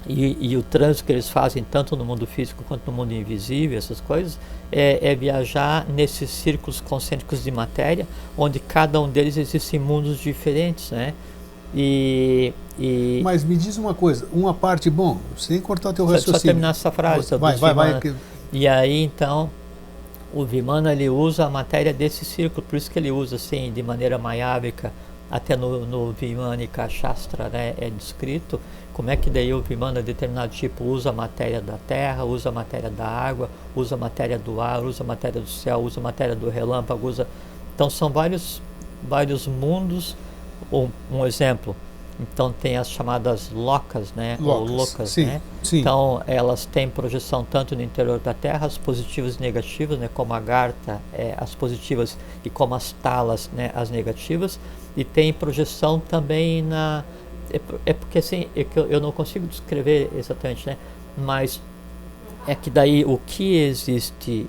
e o trânsito que eles fazem tanto no mundo físico quanto no mundo invisível, essas coisas, é viajar nesses círculos concêntricos de matéria, onde cada um deles existem mundos diferentes, né? Mas me diz uma coisa, uma parte, bom, sem cortar teu raciocínio. Só terminar essa frase. Vai. E aí, então, o Vimana, ele usa a matéria desse círculo, por isso que ele usa, assim, de maneira maiábica, até no Vimanika Shastra, né, é descrito como é que daí o Vimana, determinado tipo, usa a matéria da terra, usa a matéria da água, usa a matéria do ar, usa a matéria do céu, usa a matéria do relâmpago, Então, são vários mundos. Um exemplo, então tem as chamadas locas, né? Ou loucas, sim, né? Sim. Então elas têm projeção tanto no interior da Terra, as positivas e negativas, né? Como a Garta, as positivas, e como as Talas, né? As negativas, e tem projeção também porque assim, eu não consigo descrever exatamente, né? Mas é que daí o que existe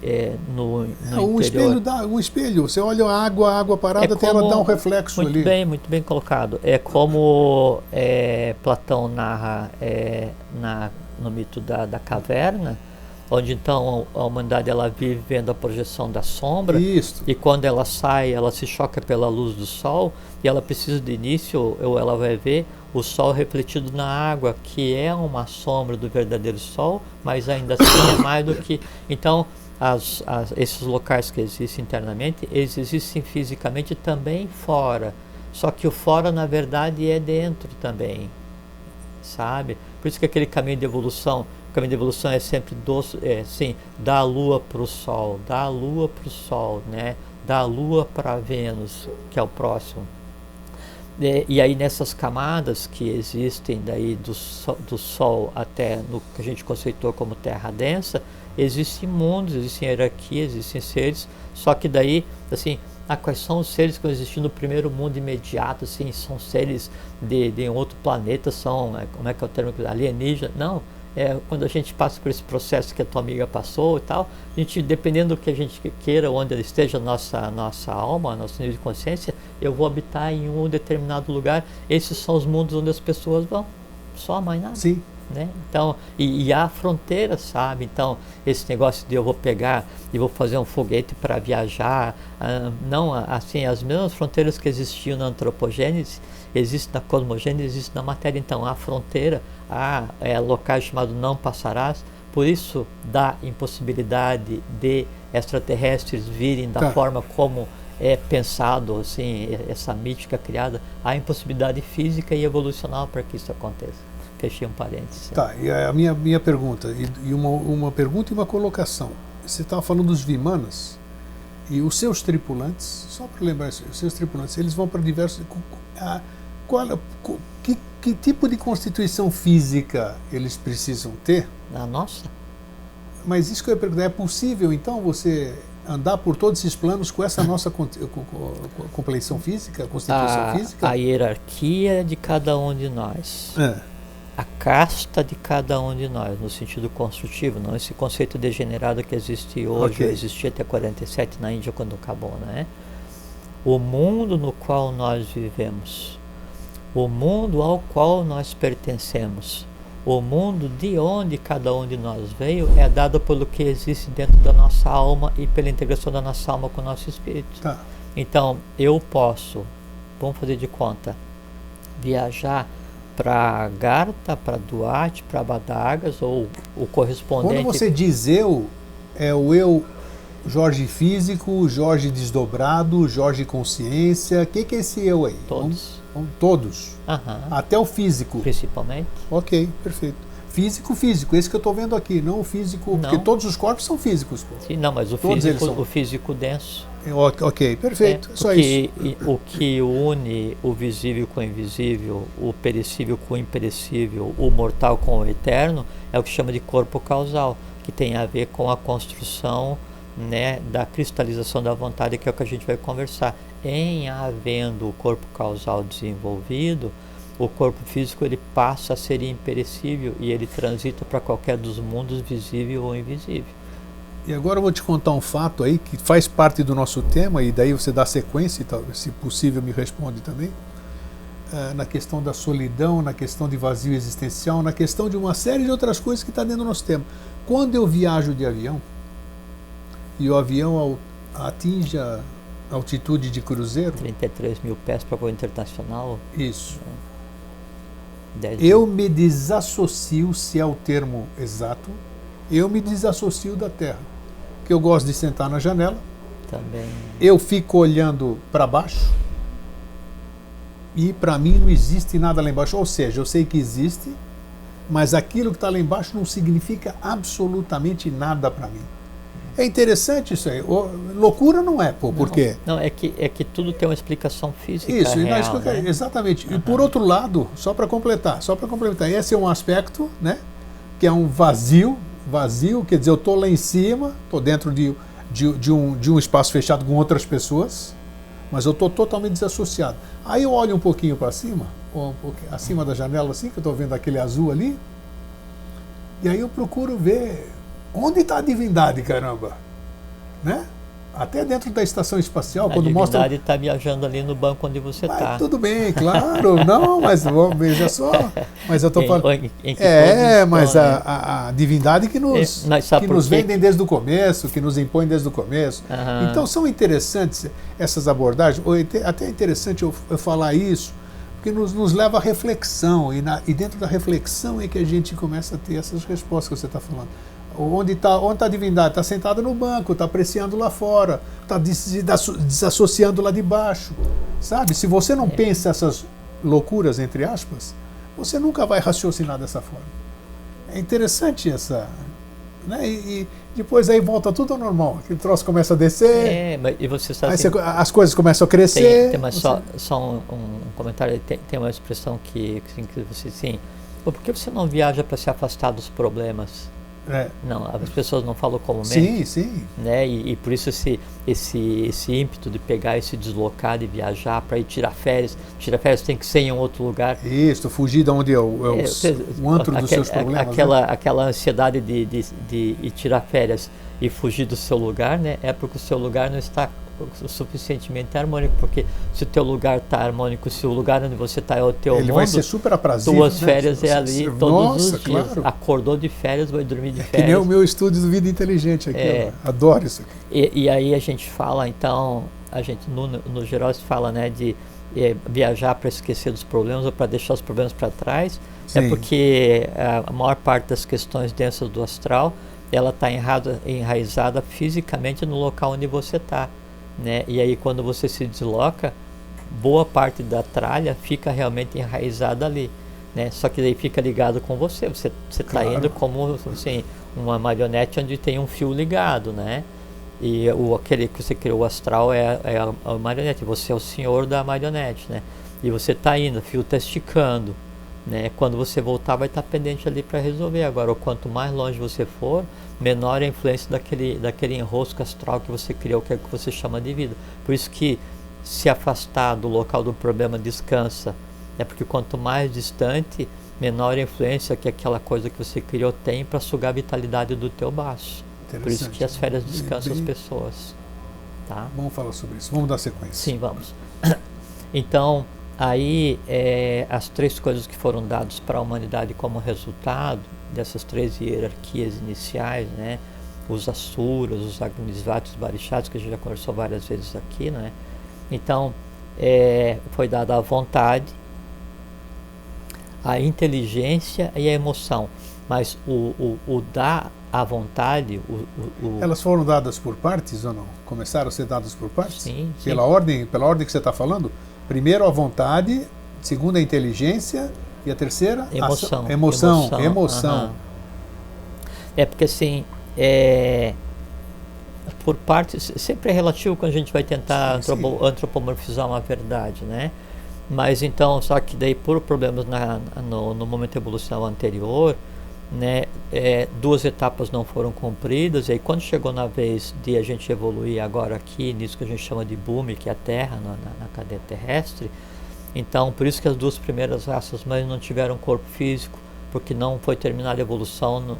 no interior... Um espelho, você olha a água parada, até ela dá um reflexo ali. Muito bem colocado. É como Platão narra no mito da caverna, onde então a humanidade ela vive vendo a projeção da sombra. Isso. E quando ela sai, ela se choca pela luz do sol, e ela precisa de início, ou ela vai ver o sol refletido na água, que é uma sombra do verdadeiro sol, mas ainda assim é mais do que... Então, esses locais que existem internamente, eles existem fisicamente também fora. Só que o fora, na verdade, é dentro também, sabe? Por isso que aquele caminho de evolução, o caminho de evolução é sempre da Lua para o Sol, né? Da Lua para Vênus, que é o próximo. E aí nessas camadas que existem daí do Sol até no que a gente conceitou como Terra densa, existem mundos, existem hierarquias, existem seres, só que daí, assim, Quais são os seres que existem no primeiro mundo imediato, assim, são seres de um outro planeta, são, como é que é o termo, alienígena? Não, quando a gente passa por esse processo que a tua amiga passou e tal, a gente, dependendo do que a gente queira, onde ela esteja, nossa alma, nosso nível de consciência, eu vou habitar em um determinado lugar. Esses são os mundos onde as pessoas vão, só mais nada. Sim. Né? Então, e há fronteiras, sabe? Então, esse negócio de eu vou pegar e vou fazer um foguete para viajar, não, assim, as mesmas fronteiras que existiam na antropogênese, existem na cosmogênese, existem na matéria. Então, há fronteira, há locais chamados não passarás, por isso dá impossibilidade de extraterrestres virem da forma como é pensado, assim, essa mítica criada, há impossibilidade física e evolucional para que isso aconteça. Fechei um parênteses. Tá, e a minha pergunta, e uma pergunta e uma colocação. Você estava falando dos Vimanas, e os seus tripulantes, só para lembrar isso, os seus tripulantes, eles vão para diversos... Que tipo de constituição física eles precisam ter? A nossa? Mas isso que eu ia perguntar, é possível, então, você andar por todos esses planos com essa nossa compleição física, constituição física? A hierarquia de cada um de nós. A casta de cada um de nós, no sentido construtivo, não esse conceito degenerado que existe hoje, existia até 47 na Índia quando acabou, né? O mundo no qual nós vivemos, o mundo ao qual nós pertencemos, o mundo de onde cada um de nós veio é dado pelo que existe dentro da nossa alma e pela integração da nossa alma com o nosso espírito. Tá. Então, eu posso, vamos fazer de conta, viajar para Gartha, para Duarte, para Badagas, ou o correspondente... Quando você diz eu, é o eu Jorge físico, Jorge desdobrado, Jorge consciência, o que é esse eu aí? Todos. Todos? Até o físico? Principalmente. Ok, perfeito. Físico, esse que eu estou vendo aqui, não o físico, porque todos os corpos são físicos. Pô. Sim, não, mas o físico denso. Ok, perfeito, só isso. O que une o visível com o invisível, o perecível com o imperecível, o mortal com o eterno, é o que chama de corpo causal, que tem a ver com a construção, né, da cristalização da vontade, que é o que a gente vai conversar. Em havendo o corpo causal desenvolvido, o corpo físico ele passa a ser imperecível e ele transita para qualquer dos mundos, visível ou invisível. E agora eu vou te contar um fato aí que faz parte do nosso tema, e daí você dá sequência, e se possível me responde também, na questão da solidão, na questão de vazio existencial, na questão de uma série de outras coisas que está dentro do nosso tema. Quando eu viajo de avião, e o avião atinge a altitude de cruzeiro... 33 mil pés para voo internacional. Isso. 10 eu me desassocio, se é o termo exato, eu me desassocio da Terra. Que eu gosto de sentar na janela. Também. Eu fico olhando para baixo. E para mim não existe nada lá embaixo. Ou seja, eu sei que existe, mas aquilo que está lá embaixo não significa absolutamente nada para mim. É interessante isso aí. Loucura não é, pô. Por quê? Não, é que tudo tem uma explicação física isso, real, né? Exatamente. E por outro lado, só para completar, esse é um aspecto, né, que é um vazio, quer dizer, eu estou lá em cima, estou dentro de um espaço fechado com outras pessoas, mas eu estou totalmente desassociado. Aí eu olho um pouquinho para cima, acima da janela assim, que eu estou vendo aquele azul ali, e aí eu procuro ver onde está a divindade, caramba, né? Até dentro da estação espacial, quando mostra... A divindade está viajando ali no banco onde você está. Tudo bem, claro, não, mas veja só, mas eu estou falando... mas a divindade que nos vendem desde o começo, que nos impõe desde o começo. Então são interessantes essas abordagens, até é interessante eu falar isso, porque nos leva à reflexão, e dentro da reflexão é que a gente começa a ter essas respostas que você está falando. Onde está a divindade? Está sentada no banco, está apreciando lá fora, está se desassociando lá de baixo. Sabe? Se você não pensa essas loucuras, entre aspas, você nunca vai raciocinar dessa forma. É interessante essa... Né? E depois aí volta tudo ao normal. Aquele troço começa a descer, e você sabe as coisas começam a crescer. Mas só um comentário, tem uma expressão que você... Sim, por que você não viaja para se afastar dos problemas? Não, as pessoas não falam comumente. Sim, sim. Né? E por isso esse ímpeto de pegar e se deslocar, de viajar para ir tirar férias. Tirar férias tem que ser em um outro lugar. Isso, fugir de onde é o antro dos seus problemas. Aquela ansiedade de ir tirar férias e fugir do seu lugar, né? É porque o seu lugar não está suficientemente harmônico, porque se o teu lugar está harmônico, se o lugar onde você está é o teu mundo, vai ser super aprazível, tuas férias é ali todos os dias. Claro. Acordou de férias, vai dormir de férias. Que nem o meu estúdio do Vida Inteligente aqui, adoro isso aqui. E aí a gente fala, então, a gente no geral se fala, né, de viajar para esquecer dos problemas ou para deixar os problemas para trás. Sim. É porque a maior parte das questões densas do astral, ela está enraizada fisicamente no local onde você está. Né? E aí quando você se desloca, boa parte da tralha fica realmente enraizada ali, né? Só que daí fica ligado com você está claro. Indo como assim, uma marionete onde tem um fio ligado, né? E aquele que você criou, o astral, é a marionete, você é o senhor da marionete, né? E você está indo, o fio está esticando, né? Quando você voltar vai estar pendente ali para resolver. Agora, quanto mais longe você for, menor a influência daquele enrosco astral que você criou, que é o que você chama de vida. Por isso que se afastar do local do problema descansa. É porque quanto mais distante, menor a influência que aquela coisa que você criou tem para sugar a vitalidade do teu baço. Por isso que as férias descansam as pessoas. Tá? Vamos falar sobre isso. Vamos dar sequência. Sim, vamos. Então, aí as três coisas que foram dadas para a humanidade como resultado dessas três hierarquias iniciais, né? Os Asuras, os Agnisvatis, os Barishas, que a gente já conversou várias vezes aqui, né? Então, foi dada a vontade, a inteligência e a emoção. Mas o dar a vontade... Elas foram dadas por partes ou não? Começaram a ser dadas por partes? Sim. Pela ordem que você está falando? Primeiro a vontade, segundo a inteligência e a terceira? Emoção. É porque assim, por partes, sempre é relativo quando a gente vai tentar antropomorfizar uma verdade, né? Mas então, só que daí por problemas no momento evolucional anterior, né, duas etapas não foram cumpridas, e aí quando chegou na vez de a gente evoluir agora aqui, nisso que a gente chama de Bhumi, que é a Terra, na cadeia terrestre, então por isso que as duas primeiras raças mães não tiveram corpo físico, porque não foi terminada a evolução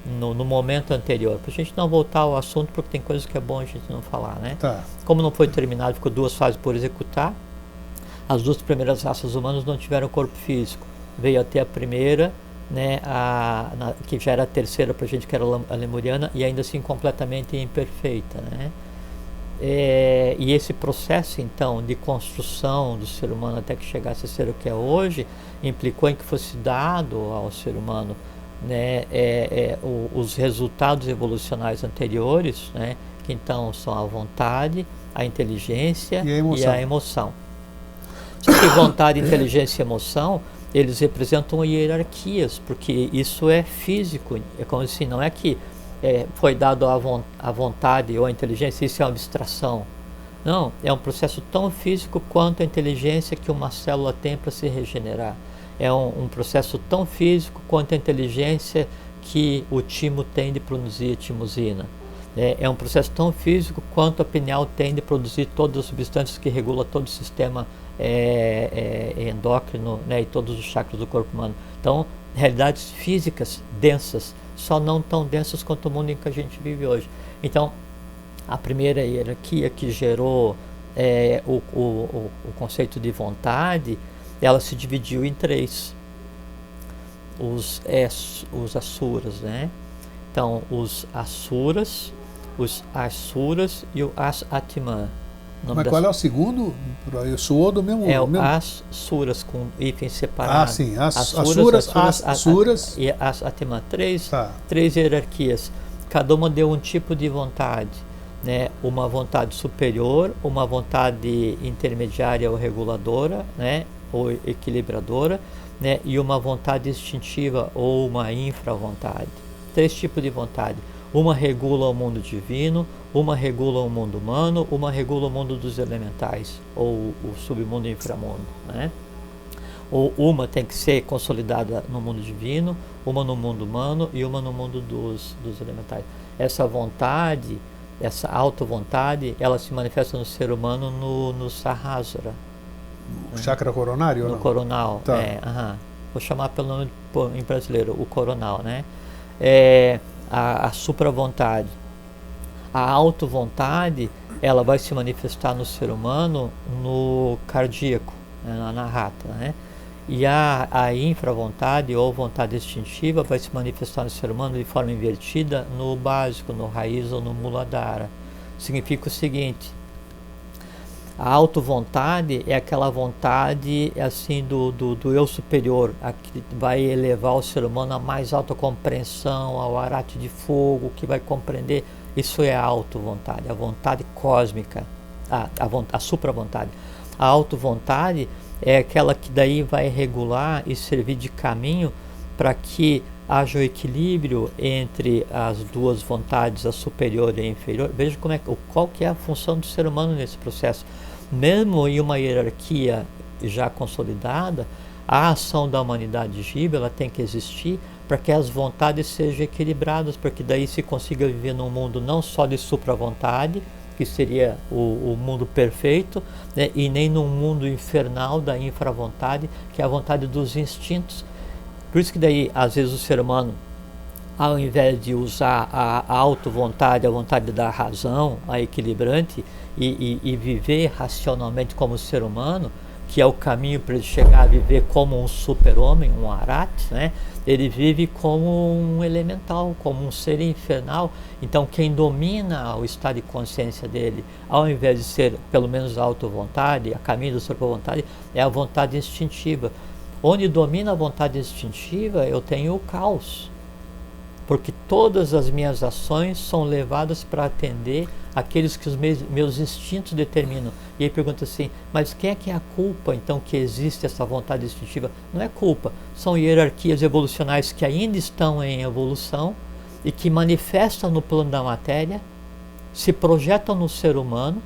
no momento anterior. Para a gente não voltar ao assunto, porque tem coisas que é bom a gente não falar, né? Tá. Como não foi terminado, ficou duas fases por executar, as duas primeiras raças humanas não tiveram corpo físico. Veio até a primeira, né, que já era a terceira para a gente, que era a lemuriana, e ainda assim completamente imperfeita, né? E esse processo, então, de construção do ser humano até que chegasse a ser o que é hoje, implicou em que fosse dado ao ser humano, né, os resultados evolucionais anteriores, né, que então são a vontade, a inteligência e a emoção. Só que vontade, inteligência e emoção, eles representam hierarquias, porque isso é físico, é como assim, não é que foi dado a vontade ou a inteligência, isso é uma abstração. Não, é um processo tão físico quanto a inteligência que uma célula tem para se regenerar. É um processo tão físico quanto a inteligência que o timo tem de produzir timosina. É um processo tão físico quanto a pineal tem de produzir todas as substâncias que regulam todo o sistema endócrino, né, e todos os chakras do corpo humano. Então, realidades físicas densas, só não tão densas quanto o mundo em que a gente vive hoje. Então, a primeira hierarquia que gerou o conceito de vontade, ela se dividiu em três. Os Asuras, né? Então, os Asuras, os Asuras e o As-Atman. Mas qual é o segundo? Eu sou do mesmo... As-Suras, com hífen separado. Ah, sim. As-Suras e As-Atman. Três hierarquias. Cada uma deu um tipo de vontade, né? Uma vontade superior, uma vontade intermediária ou reguladora, né? Ou equilibradora, né? E uma vontade instintiva ou uma infravontade. Três tipos de vontade. Uma regula o mundo divino, uma regula o mundo humano, uma regula o mundo dos elementais, ou o submundo e inframundo, né? Ou uma tem que ser consolidada no mundo divino, uma no mundo humano e uma no mundo dos elementais. Essa vontade, essa auto-vontade, ela se manifesta no ser humano no Sahasrara. O chakra coronário? No ou não? coronal. Tá. Vou chamar pelo nome em brasileiro, o coronal, né? A supra-vontade. A auto-vontade, ela vai se manifestar no ser humano no cardíaco, né, na anahata, né? E a infra-vontade ou vontade instintiva vai se manifestar no ser humano de forma invertida no básico, no raiz ou no muladhara. Significa o seguinte: a auto-vontade é aquela vontade assim do eu superior, a que vai elevar o ser humano à mais alta compreensão, ao arate de fogo, que vai compreender. Isso é a auto-vontade, a vontade cósmica, a supra-vontade. A auto-vontade é aquela que daí vai regular e servir de caminho para que haja o equilíbrio entre as duas vontades, a superior e a inferior. Veja qual que é a função do ser humano nesse processo. Mesmo em uma hierarquia já consolidada, a ação da humanidade jiva, ela tem que existir para que as vontades sejam equilibradas, para que daí se consiga viver num mundo não só de supra-vontade, que seria o mundo perfeito, né, e nem num mundo infernal da infra-vontade, que é a vontade dos instintos. Por isso que daí, às vezes, o ser humano, ao invés de usar a auto-vontade, a vontade da razão, a equilibrante, e viver racionalmente como ser humano, que é o caminho para ele chegar a viver como um super-homem, um arat, né? Ele vive como um elemental, como um ser infernal. Então quem domina o estado de consciência dele, ao invés de ser pelo menos a auto-vontade, a caminho da super-vontade, é a vontade instintiva. Onde domina a vontade instintiva, eu tenho o caos. Porque todas as minhas ações são levadas para atender aqueles que os meus instintos determinam. E aí pergunta assim, mas quem é a culpa então que existe essa vontade instintiva? Não é culpa, são hierarquias evolucionais que ainda estão em evolução e que manifestam no plano da matéria, se projetam no ser humano,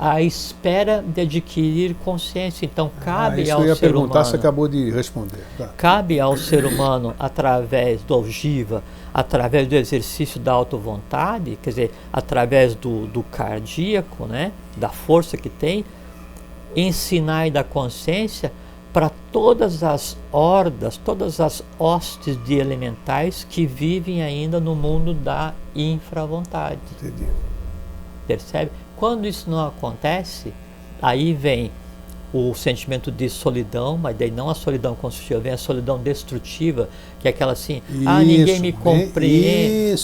à espera de adquirir consciência. Então cabe ao ser humano. Você acabou de responder. Tá. Cabe ao ser humano, através do jiva, através do exercício da auto-vontade, quer dizer, através do cardíaco, né, da força que tem, ensinar da consciência para todas as hordas, todas as hostes de elementais que vivem ainda no mundo da infra-vontade. Entendi. Percebe? Quando isso não acontece, aí vem o sentimento de solidão, mas daí não a solidão construtiva, vem a solidão destrutiva, que é aquela assim, ninguém me compreende,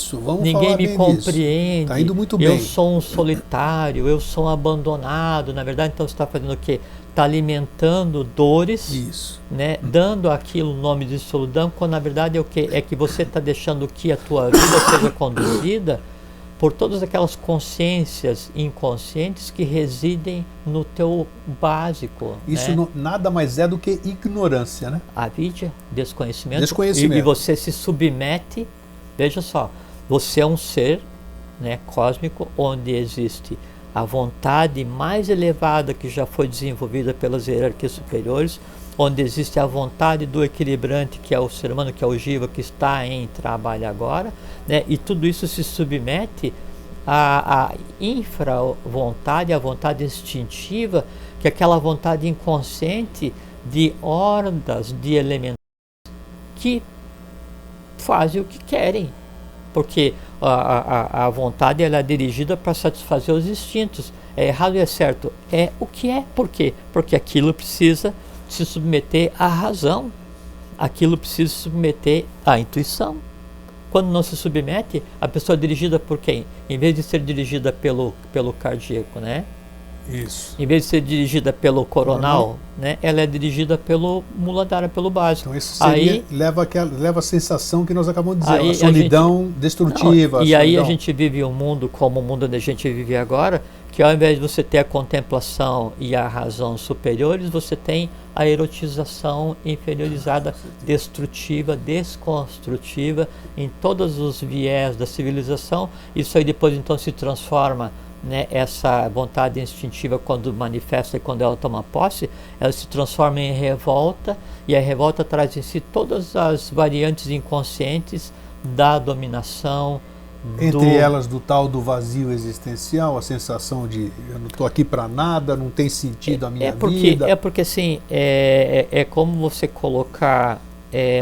ninguém me compreende, tá indo muito bem. Eu sou um solitário, eu sou um abandonado. Na verdade, então você está fazendo o quê? Está alimentando dores, né? Dando aquilo o nome de solidão, quando na verdade é o quê? É que você está deixando que a tua vida seja conduzida por todas aquelas consciências inconscientes que residem no teu básico. Isso né? Nada mais é do que ignorância, né? Avidya, desconhecimento. Desconhecimento. E você se submete, veja só, você é um ser, né, cósmico, onde existe a vontade mais elevada que já foi desenvolvida pelas hierarquias superiores, onde existe a vontade do equilibrante, que é o ser humano, que é o jiva, que está em trabalho agora, né? E tudo isso se submete à infra-vontade, à vontade instintiva, que é aquela vontade inconsciente de hordas de elementos que fazem o que querem, porque a vontade ela é dirigida para satisfazer os instintos. É errado e é certo? É o que é. Por quê? Porque aquilo precisa se submeter à razão, aquilo precisa se submeter à intuição. Quando não se submete, a pessoa é dirigida por quem? Em vez de ser dirigida pelo cardíaco, né? Isso. Em vez de ser dirigida pelo coronal, né? Ela é dirigida pelo muladhara, pelo básico. Então isso leva a sensação que nós acabamos de dizer, a solidão destrutiva. Não, e aí a gente vive um mundo como o mundo onde a gente vive agora, que ao invés de você ter a contemplação e a razão superiores, você tem a erotização inferiorizada, destrutiva, desconstrutiva, em todos os viés da civilização. Isso aí depois então se transforma né, essa vontade instintiva, quando manifesta e quando ela toma posse, ela se transforma em revolta, e a revolta traz em si todas as variantes inconscientes da dominação. Entre elas do tal do vazio existencial, a sensação de eu não estou aqui para nada, não tem sentido a minha vida. É porque assim, é como você colocar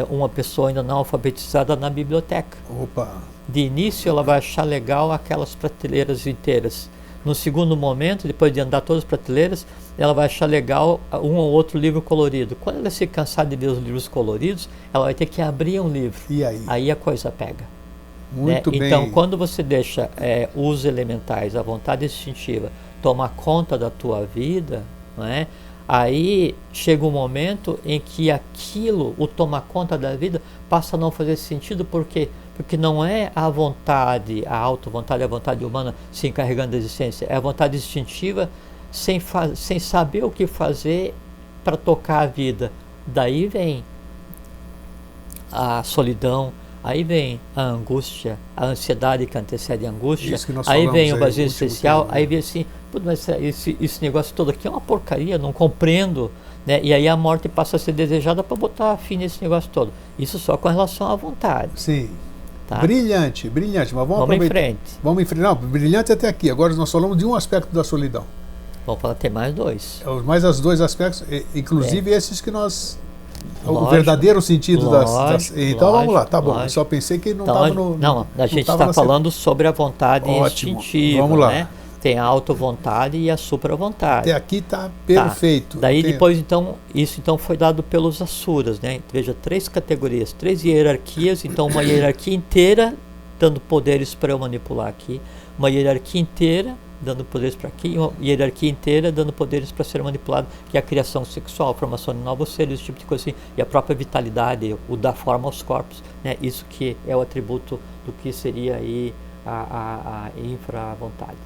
uma pessoa ainda não alfabetizada na biblioteca. Opa! De início ela vai achar legal aquelas prateleiras inteiras. No segundo momento, depois de andar todas as prateleiras, ela vai achar legal um ou outro livro colorido. Quando ela se cansar de ver os livros coloridos, ela vai ter que abrir um livro. E aí? Aí a coisa pega. Muito bem. Então, quando você deixa os elementais, a vontade instintiva, tomar conta da tua vida, não é? Aí chega um momento em que aquilo, o tomar conta da vida, passa a não fazer sentido. Por quê? Porque não é a vontade, a auto-vontade, a vontade humana se encarregando da existência, é a vontade instintiva sem saber o que fazer para tocar a vida. Daí vem a solidão, aí vem a angústia, a ansiedade que antecede a angústia, aí vem o vazio existencial, aí vem assim, mas esse negócio todo aqui é uma porcaria, não compreendo, né? E aí a morte passa a ser desejada para botar fim nesse negócio todo. Isso só com relação à vontade. Sim. Tá? Brilhante, brilhante, mas vamos aproveitar. Em frente. Vamos em frente. Não, brilhante até aqui. Agora nós falamos de um aspecto da solidão. Vamos falar, tem mais dois. Mais os dois aspectos, inclusive esses que nós... Lógico, o verdadeiro sentido lógico, Então vamos lá, tá bom. Lógico. Eu só pensei que não então, estava no... Não, a gente está falando sobre a vontade instintiva. Vamos lá. Né? Tem a auto-vontade e a supra-vontade. Até aqui está perfeito. Tá. Daí depois, então, isso então foi dado pelos asuras, né? Veja, 3 categorias, 3 hierarquias. Então, uma hierarquia inteira dando poderes para eu manipular aqui. Uma hierarquia inteira dando poderes para aqui, uma hierarquia inteira dando poderes para ser manipulado, que é a criação sexual, a formação de novos seres, esse tipo de coisa assim, e a própria vitalidade, o dar forma aos corpos, né? Isso que é o atributo do que seria aí a infra-vontade.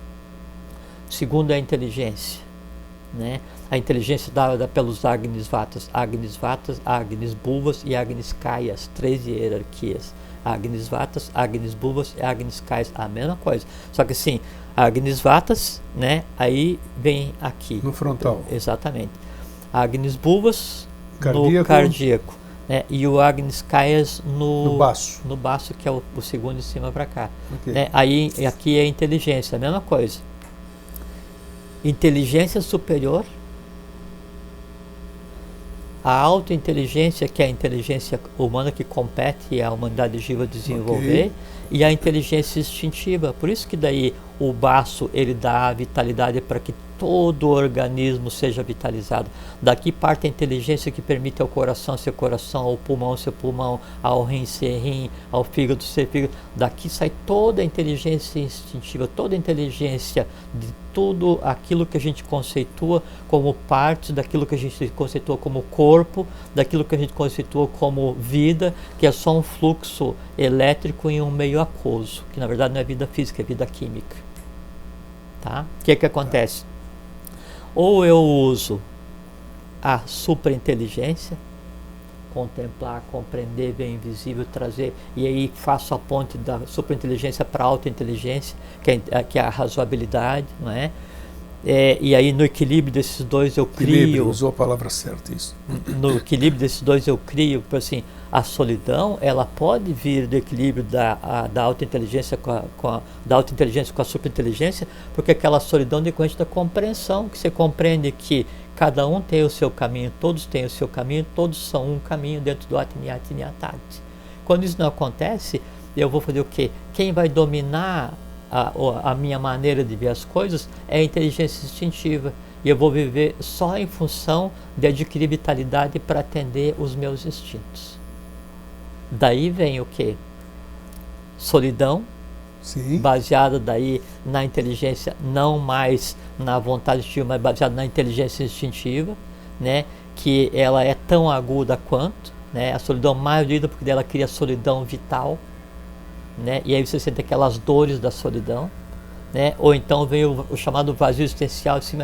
Segundo é a inteligência, né? A inteligência dada pelos Agnis Vatas, Agnis Bhuvas e Agnis Kayas, 3 hierarquias. Agnis Vatas, Agnis Bhuvas e Agnis Kayas, a mesma coisa. Só que assim, Agnis Vatas, né? Aí vem aqui. No frontal. Exatamente. Agnis Bhuvas no cardíaco. Né? E o Agnis Kayas no baço. No baço, que é o segundo de cima para cá. Okay. Né? Aí aqui é a inteligência, a mesma coisa. Inteligência superior, a autointeligência, que é a inteligência humana que compete a humanidade viva desenvolver, e a inteligência instintiva. Por isso que daí o baço ele dá a vitalidade para que todo o organismo seja vitalizado. Daqui parte a inteligência que permite ao coração ser coração, ao pulmão ser pulmão, ao rim ser rim, ao fígado ser fígado. Daqui sai toda a inteligência instintiva, toda a inteligência de tudo aquilo que a gente conceitua como parte daquilo que a gente conceitua como corpo, daquilo que a gente conceitua como vida, que é só um fluxo elétrico em um meio aquoso, que na verdade não é vida física, é vida química. Tá? O que é que acontece? Ou eu uso a superinteligência, contemplar, compreender, ver invisível, trazer, e aí faço a ponte da superinteligência para a autointeligência, que é a razoabilidade, não é? E aí no equilíbrio desses dois eu crio... Usou a palavra certa, isso. No equilíbrio desses dois eu crio, assim, a solidão, ela pode vir do equilíbrio da autointeligência da autointeligência com a superinteligência, porque aquela solidão decorrente da compreensão, que você compreende que cada um tem o seu caminho, todos têm o seu caminho, todos são um caminho dentro do Atnyati Nyatati. Quando isso não acontece, eu vou fazer o quê? Quem vai dominar a minha maneira de ver as coisas é a inteligência instintiva. E eu vou viver só em função de adquirir vitalidade para atender os meus instintos. Daí vem o quê? Solidão. Sim. Baseada daí na inteligência, não mais na vontade instintiva, mas baseada na inteligência instintiva, né? Que ela é tão aguda quanto, né? A solidão mais aguda porque dela cria solidão vital, né? E aí você sente aquelas dores da solidão, né? Ou então vem o chamado vazio existencial, assim,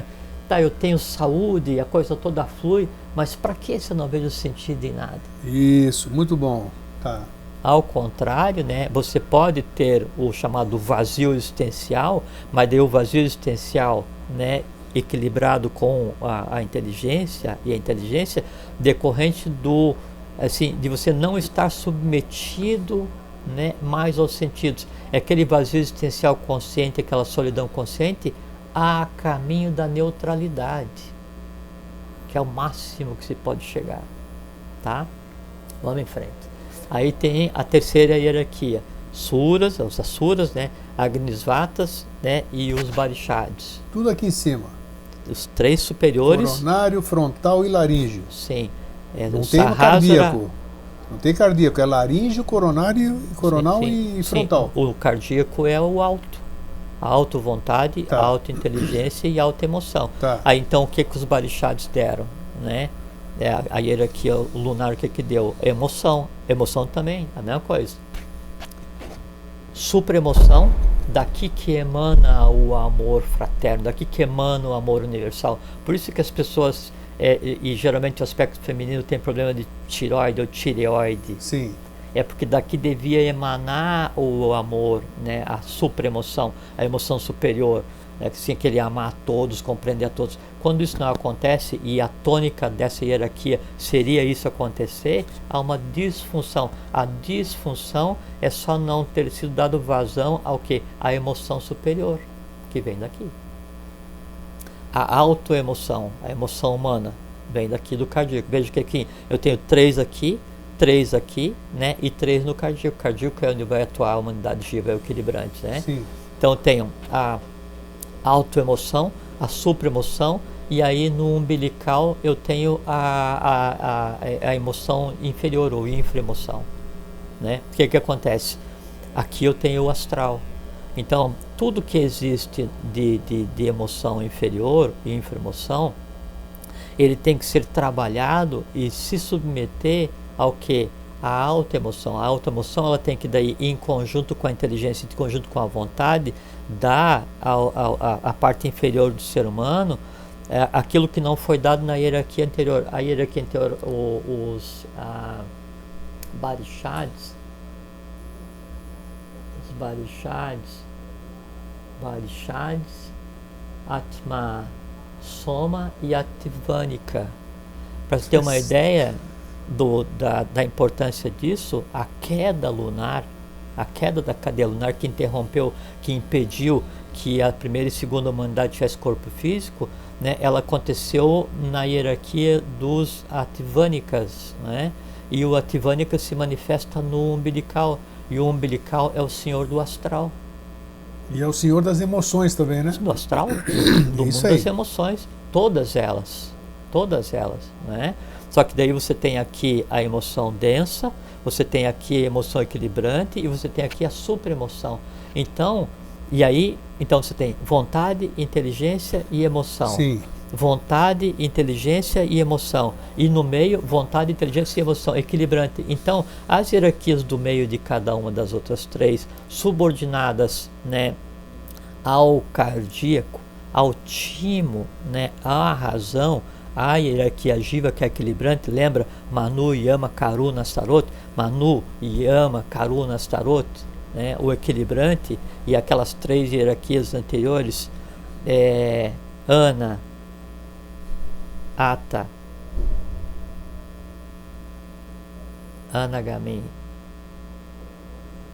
tá, eu tenho saúde, a coisa toda flui, mas para que se eu não vejo sentido em nada? Isso, muito bom. Tá. Ao contrário, né, você pode ter o chamado vazio existencial, mas daí o vazio existencial, né, equilibrado com a inteligência, e a inteligência decorrente do, assim, de você não estar submetido, né, mais aos sentidos. É aquele vazio existencial consciente, aquela solidão consciente, a caminho da neutralidade, que é o máximo que se pode chegar, tá? Vamos em frente. Aí tem a terceira hierarquia, Suras, os Asuras, né, Agnisvatas, né, e os Barishads. Tudo aqui em cima. Os três superiores. Coronário, frontal e laríngeo. Sim. Não tem no cardíaco. Não tem cardíaco, é laríngeo, coronário, coronal sim, e frontal. Sim. O cardíaco é o alto. A auto-vontade, a auto-inteligência e a auto-emoção. Tá. Aí então o que os Barishads deram, né? A hierarquia lunar, o que deu? Emoção. Emoção também, a mesma coisa. Supraemoção, daqui que emana o amor fraterno, daqui que emana o amor universal. Por isso que as pessoas, e geralmente o aspecto feminino tem problema de tireoide ou tireoide. Sim. É porque daqui devia emanar o amor, né? A supraemoção, a emoção superior, né? Que sim, aquele amar a todos, compreender a todos. Quando isso não acontece, e a tônica dessa hierarquia seria isso acontecer, há uma disfunção. A disfunção é só não ter sido dado vazão ao que? A emoção superior, que vem daqui. A autoemoção, a emoção humana, vem daqui do cardíaco. Veja que aqui eu tenho 3 aqui, né, e 3 no cardíaco. O cardíaco é onde vai atuar a humanidade viva, é o equilibrante, né? Sim. Então eu tenho a autoemoção, a supraemoção, e aí no umbilical eu tenho a emoção inferior ou infraemoção, né? O que acontece? Aqui eu tenho o astral. Então tudo que existe de emoção inferior e infraemoção, ele tem que ser trabalhado e se submeter ao que? A autoemoção. A autoemoção, ela tem que daí, em conjunto com a inteligência, em conjunto com a vontade, dar à parte inferior do ser humano aquilo que não foi dado na hierarquia anterior. A hierarquia anterior, os Barishads, Atma Soma e Ativanika. Para você ter uma ideia da importância disso, a queda lunar, a queda da cadeia lunar que interrompeu, que impediu que a primeira e segunda humanidade tivesse corpo físico, né, ela aconteceu na hierarquia dos Ativânicas, né? E o Ativânica se manifesta no umbilical, e o umbilical é o senhor do astral. E é o senhor das emoções também, né? Do astral, do mundo das emoções, todas elas, né? Só que daí você tem aqui a emoção densa, você tem aqui a emoção equilibrante e você tem aqui a supraemoção. Então, então você tem vontade, inteligência e emoção. Sim. Vontade, inteligência e emoção. E no meio, vontade, inteligência e emoção, equilibrante. Então, as hierarquias do meio de cada uma das outras 3, subordinadas, né, ao cardíaco, ao timo, né, à razão, a hierarquia jiva, que é equilibrante, lembra? Manu, Yama, Karuna, Astarot. Manu, Yama, Karuna, Astarot, né? O equilibrante, e aquelas 3 hierarquias anteriores, Ana, Ata, Anagamin,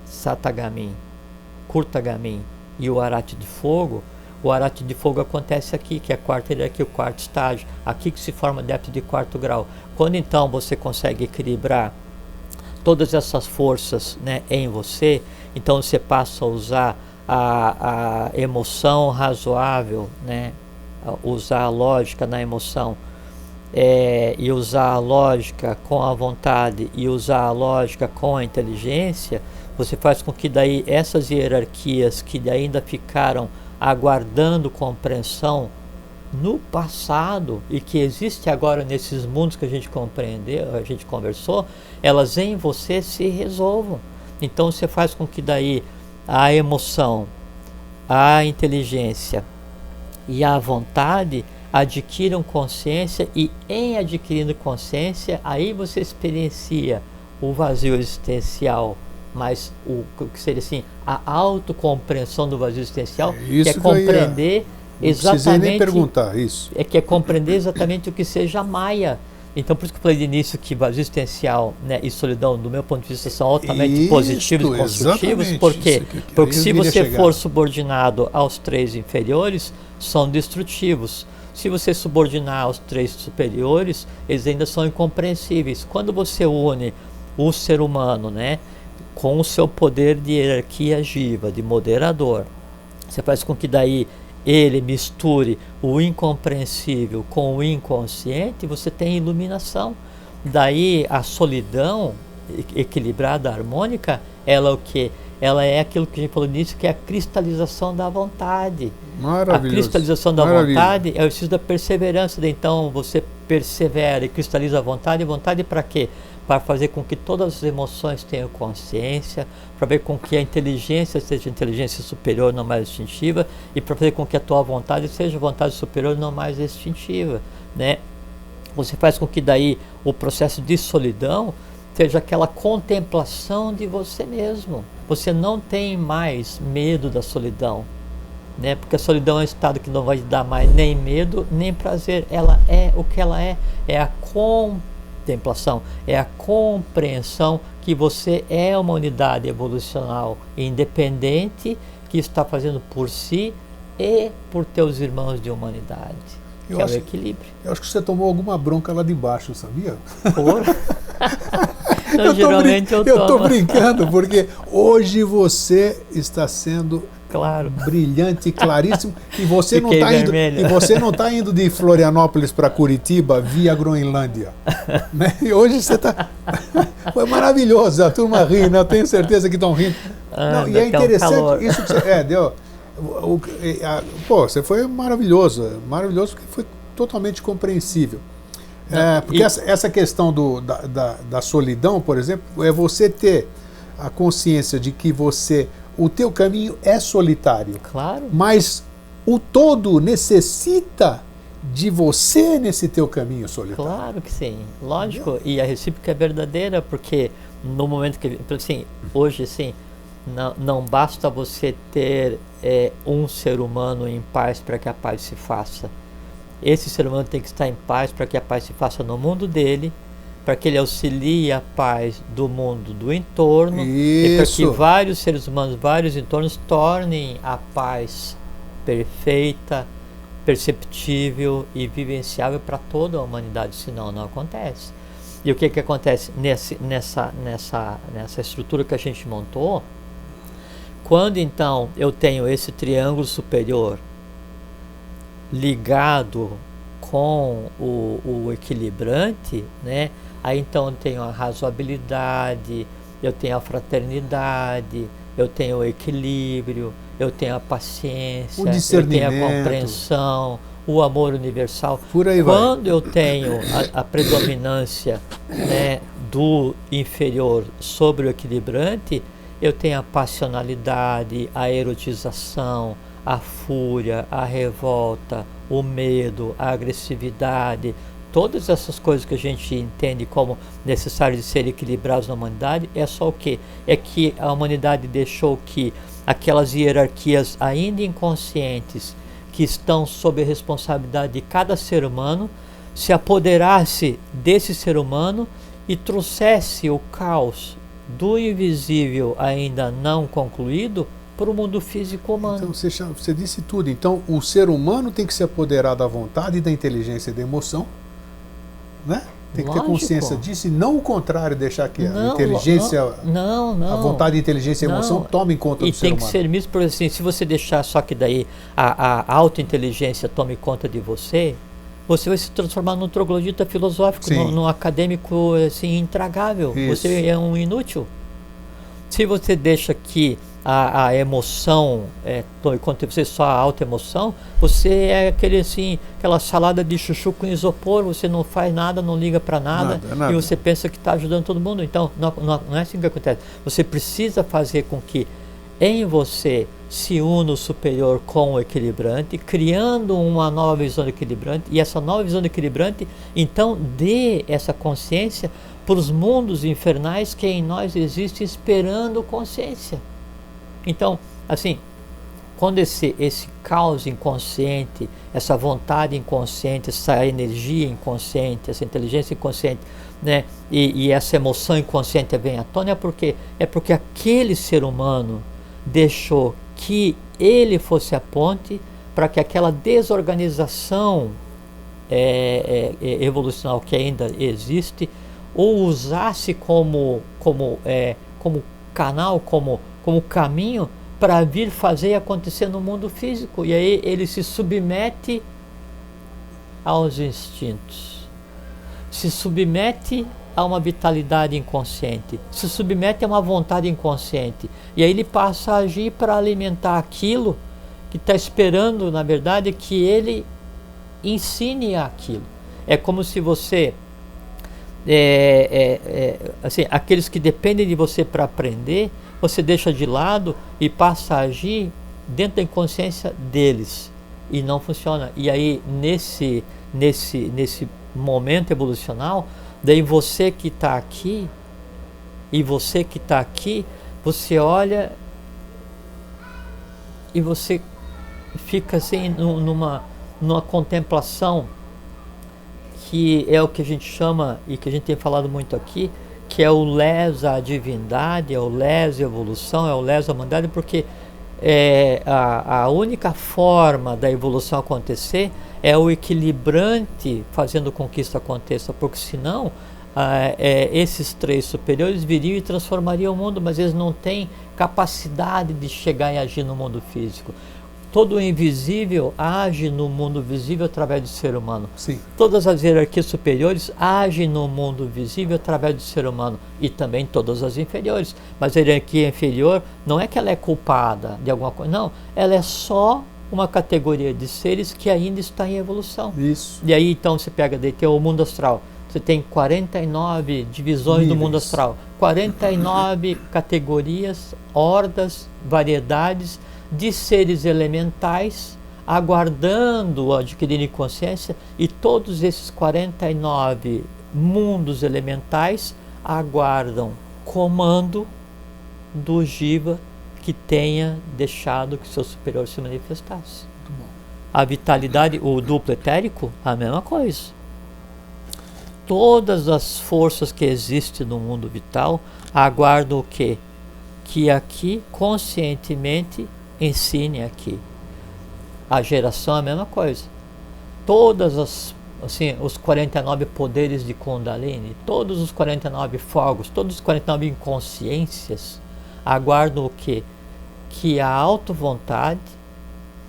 Satagamin, Kurtagamin e o Arate de Fogo. O arate de fogo acontece aqui, que é a quarta hierarquia, o quarto estágio. Aqui que se forma adepto de 4º grau. Quando então você consegue equilibrar todas essas forças, né, em você, então você passa a usar a emoção razoável, né, usar a lógica na emoção, e usar a lógica com a vontade e usar a lógica com a inteligência, você faz com que daí essas hierarquias que ainda ficaram aguardando compreensão no passado e que existe agora nesses mundos que a gente compreendeu, a gente conversou, elas em você se resolvam. Então você faz com que daí a emoção, a inteligência e a vontade adquiram consciência, e em adquirindo consciência, aí você experiencia o vazio existencial, mas o que seria assim, a autocompreensão do vazio existencial, que é compreender exatamente, nem perguntar isso. que é compreender exatamente o que seja Maya. Então, por isso que eu falei de início que vazio existencial, né, e solidão, do meu ponto de vista, são altamente positivos e construtivos. Por quê? Porque se você for subordinado aos 3 inferiores, são destrutivos. Se você subordinar aos 3 superiores, eles ainda são incompreensíveis. Quando você une o ser humano, né, com o seu poder de hierarquia agiva, de moderador, você faz com que daí ele misture o incompreensível com o inconsciente, você tem iluminação. Daí a solidão equilibrada, harmônica, ela é o quê? Ela é aquilo que a gente falou nisso, que é a cristalização da vontade. Maravilhoso. A cristalização da vontade é o exercício da perseverança. Então você persevera e cristaliza a vontade. Vontade para quê? Para fazer com que todas as emoções tenham consciência, para ver com que a inteligência seja inteligência superior, não mais instintiva, e para fazer com que a tua vontade seja vontade superior, não mais instintiva, né? Você faz com que daí o processo de solidão seja aquela contemplação de você mesmo. Você não tem mais medo da solidão, né? Porque a solidão é um estado que não vai te dar mais nem medo, nem prazer. Ela é o que ela é a contemplação, é a compreensão que você é uma unidade evolucional independente que está fazendo por si e por teus irmãos de humanidade. É o equilíbrio. Eu acho que você tomou alguma bronca lá de baixo, sabia? Não, eu tô brincando, porque hoje você está sendo claro, brilhante, claríssimo, e você não está indo de Florianópolis para Curitiba via Groenlândia, né? E hoje você está foi maravilhoso, a turma ri, né? Eu tenho certeza que estão rindo. Não, e é interessante isso que você deu. Você foi maravilhoso porque foi totalmente compreensível. Porque essa questão da solidão, por exemplo, é você ter a consciência de que o teu caminho é solitário. Claro. Mas o todo necessita de você nesse teu caminho solitário. Claro que sim, lógico. Entendeu? E a recíproca é verdadeira, porque no momento que, assim, hoje, assim, não basta você ter um ser humano em paz para que a paz se faça. Esse ser humano tem que estar em paz para que a paz se faça no mundo dele, para que ele auxilie a paz do mundo do entorno, e para que vários seres humanos, vários entornos tornem a paz perfeita, perceptível e vivenciável para toda a humanidade, senão não acontece. E o que acontece nessa estrutura que a gente montou? Quando então eu tenho esse triângulo superior ligado com o equilibrante, né? Aí então eu tenho a razoabilidade, eu tenho a fraternidade, eu tenho o equilíbrio, eu tenho a paciência, eu tenho a compreensão, o amor universal. Por aí Quando eu tenho a predominância, né, do inferior sobre o equilibrante, eu tenho a passionalidade, a erotização, a fúria, a revolta, o medo, a agressividade, todas essas coisas que a gente entende como necessárias de serem equilibradas na humanidade, é só o quê? É que a humanidade deixou que aquelas hierarquias ainda inconscientes, que estão sob a responsabilidade de cada ser humano, se apoderasse desse ser humano e trouxesse o caos do invisível ainda não concluído para o mundo físico humano. Então você disse tudo. Então o ser humano tem que se apoderar da vontade, da inteligência e da emoção, né? Tem que ter consciência disso e não o contrário, deixar que a inteligência, a vontade, a inteligência e a emoção tomem conta do ser humano. E tem que ser misto, porque assim, se você deixar só que daí a autointeligência tome conta de você, você vai se transformar num troglodita filosófico, num acadêmico assim, intragável. Isso. Você é um inútil. Se você deixa que a emoção tome conta de você, só a autoemoção, você é aquela salada de chuchu com isopor, você não faz nada, não liga para nada, e você pensa que está ajudando todo mundo. Então, não é assim que acontece. Você precisa fazer com que em você se una o superior com o equilibrante, criando uma nova visão do equilibrante, e essa nova visão do equilibrante, então, dê essa consciência para os mundos infernais que em nós existe esperando consciência. Então, assim, quando esse caos inconsciente, essa vontade inconsciente, essa energia inconsciente, essa inteligência inconsciente, né, e essa emoção inconsciente vem à tona, é porque aquele ser humano deixou que ele fosse a ponte para que aquela desorganização evolucional que ainda existe, ou usasse como canal, como caminho para vir fazer acontecer no mundo físico. E aí ele se submete aos instintos, se submete a uma vitalidade inconsciente, se submete a uma vontade inconsciente, e aí ele passa a agir para alimentar aquilo que está esperando, na verdade, que ele ensine aquilo. É como se você assim, aqueles que dependem de você para aprender, você deixa de lado e passa a agir dentro da inconsciência deles, e não funciona. E aí nesse momento evolucional, daí você que está aqui, e você que está aqui, você olha e você fica assim numa contemplação, que é o que a gente chama, e que a gente tem falado muito aqui, que é o lesa à divindade, é o lesa à evolução, é o lesa à humanidade, porque a única forma da evolução acontecer é o equilibrante fazendo com que isso aconteça, porque senão esses três superiores viriam e transformariam o mundo, mas eles não têm capacidade de chegar e agir no mundo físico. Todo o invisível age no mundo visível através do ser humano. Sim. Todas as hierarquias superiores agem no mundo visível através do ser humano, e também todas as inferiores. Mas a hierarquia inferior não é que ela é culpada de alguma coisa, não. Ela é só uma categoria de seres que ainda está em evolução. Isso. E aí então você pega daí o mundo astral. Você tem 49 divisões níveis do mundo astral, 49 categorias, hordas, variedades de seres elementais aguardando adquirir consciência, e todos esses 49 mundos elementais aguardam comando do Jiva que tenha deixado que seu superior se manifestasse. Muito bom. A vitalidade, o duplo etérico, a mesma coisa. Todas as forças que existem no mundo vital aguardam o quê? Que aqui conscientemente ensine aqui. A geração é a mesma coisa. Todas os 49 poderes de Kundalini, todos os 49 fogos, todos os 49 inconsciências aguardam o quê? Que a auto-vontade,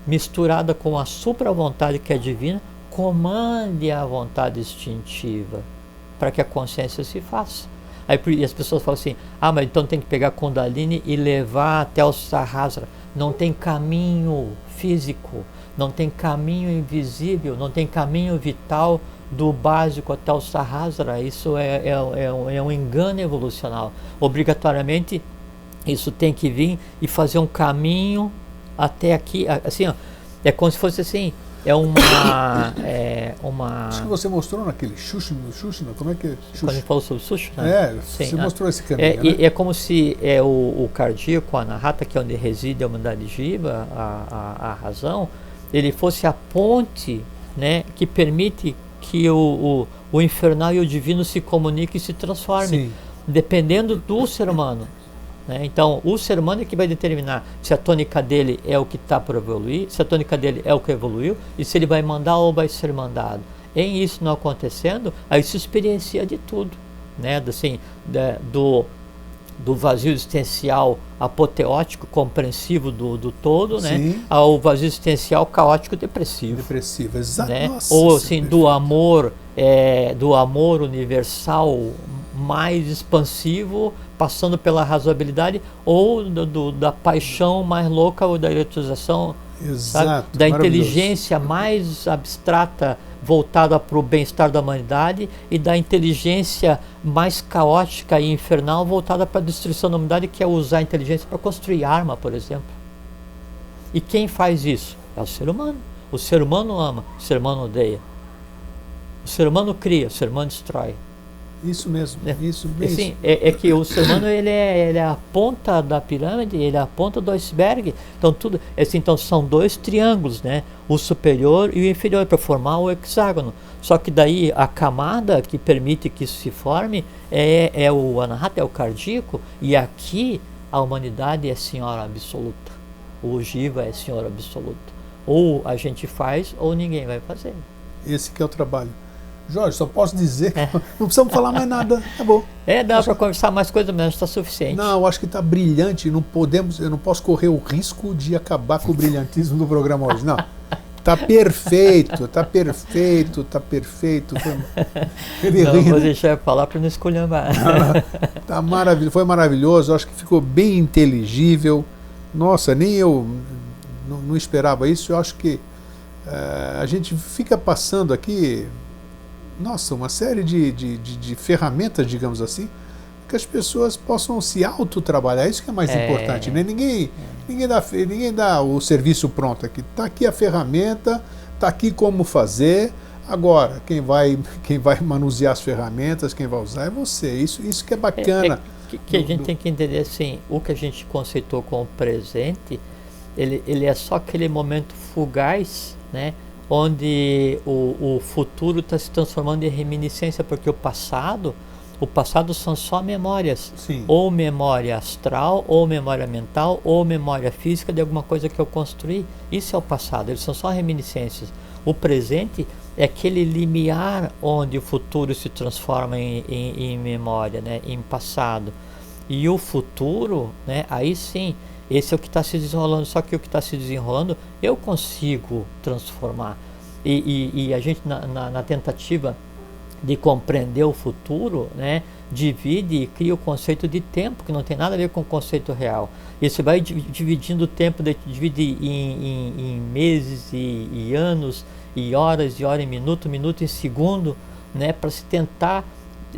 misturada com a supra-vontade que é divina, comande a vontade instintiva para que a consciência se faça. Aí as pessoas falam assim, mas então tem que pegar Kundalini e levar até o Sahasrara. Não tem caminho físico, não tem caminho invisível, não tem caminho vital do básico até o Sahasrara. Isso é um engano evolucional. Obrigatoriamente isso tem que vir e fazer um caminho até aqui, assim, ó, é como se fosse assim, uma... Acho que você mostrou naquele Shushna, como é que é? Quando a gente falou sobre Shushna, você mostrou esse caminho, né? É como se o cardíaco, a Anahata, que é onde reside a humanidade Jiva, a razão, ele fosse a ponte, né, que permite que o infernal e o divino se comuniquem e se transformem. Sim. Dependendo do ser humano. Então, o ser humano é que vai determinar se a tônica dele é o que está por evoluir, se a tônica dele é o que evoluiu, e se ele vai mandar ou vai ser mandado. Em isso não acontecendo, aí se experiencia de tudo, né? Assim, do vazio existencial apoteótico, compreensivo do todo, né? Ao vazio existencial caótico depressivo. Depressivo, exato. Né? Ou assim, do amor universal mais expansivo, passando pela razoabilidade, ou da paixão mais louca, ou da eletrização, exato, da inteligência mais abstrata voltada para o bem-estar da humanidade, e da inteligência mais caótica e infernal voltada para a destruição da humanidade, que é usar a inteligência para construir arma, por exemplo. E quem faz isso? É o ser humano. O ser humano ama, o ser humano odeia. O ser humano cria, o ser humano destrói. Isso mesmo, isso mesmo. Assim, é que o ser humano ele é a ponta da pirâmide, ele é a ponta do iceberg. Então tudo, assim, então são dois triângulos, né? O superior e o inferior para formar o hexágono. Só que daí a camada que permite que isso se forme é o anahata, é o cardíaco, e aqui a humanidade é senhora absoluta. O Jiva é senhor absoluto. Ou a gente faz ou ninguém vai fazer. Esse que é o trabalho. Jorge, só posso dizer que não precisamos falar mais nada, tá bom. Dá para conversar mais coisa, mas está suficiente. Não, eu acho que está brilhante, eu não posso correr o risco de acabar com o brilhantismo do programa hoje, não. Tá perfeito, tá perfeito, tá perfeito. Não vou deixar falar para não esculhambar. Tá maravilhoso, foi maravilhoso, acho que ficou bem inteligível. Nossa, nem eu não esperava isso, eu acho que a gente fica passando aqui... Nossa, uma série de ferramentas, digamos assim, que as pessoas possam se autotrabalhar. Isso que é mais importante, né? Ninguém dá o serviço pronto aqui. Está aqui a ferramenta, está aqui como fazer. Agora, quem vai manusear as ferramentas, quem vai usar é você. Isso que é bacana. Que a gente tem que entender assim, o que a gente conceitou como presente, ele é só aquele momento fugaz, né? Onde o futuro está se transformando em reminiscência, porque o passado são só memórias. Sim. Ou memória astral, ou memória mental, ou memória física de alguma coisa que eu construí. Isso é o passado, eles são só reminiscências. O presente é aquele limiar onde o futuro se transforma em memória, né? Em passado. E o futuro, né? Aí sim, esse é o que está se desenrolando, só que o que está se desenrolando eu consigo transformar. E a gente, na tentativa de compreender o futuro, né, divide e cria o conceito de tempo, que não tem nada a ver com o conceito real. E você vai dividindo o tempo, divide em meses e anos, e horas em minuto em segundo, né, para se tentar,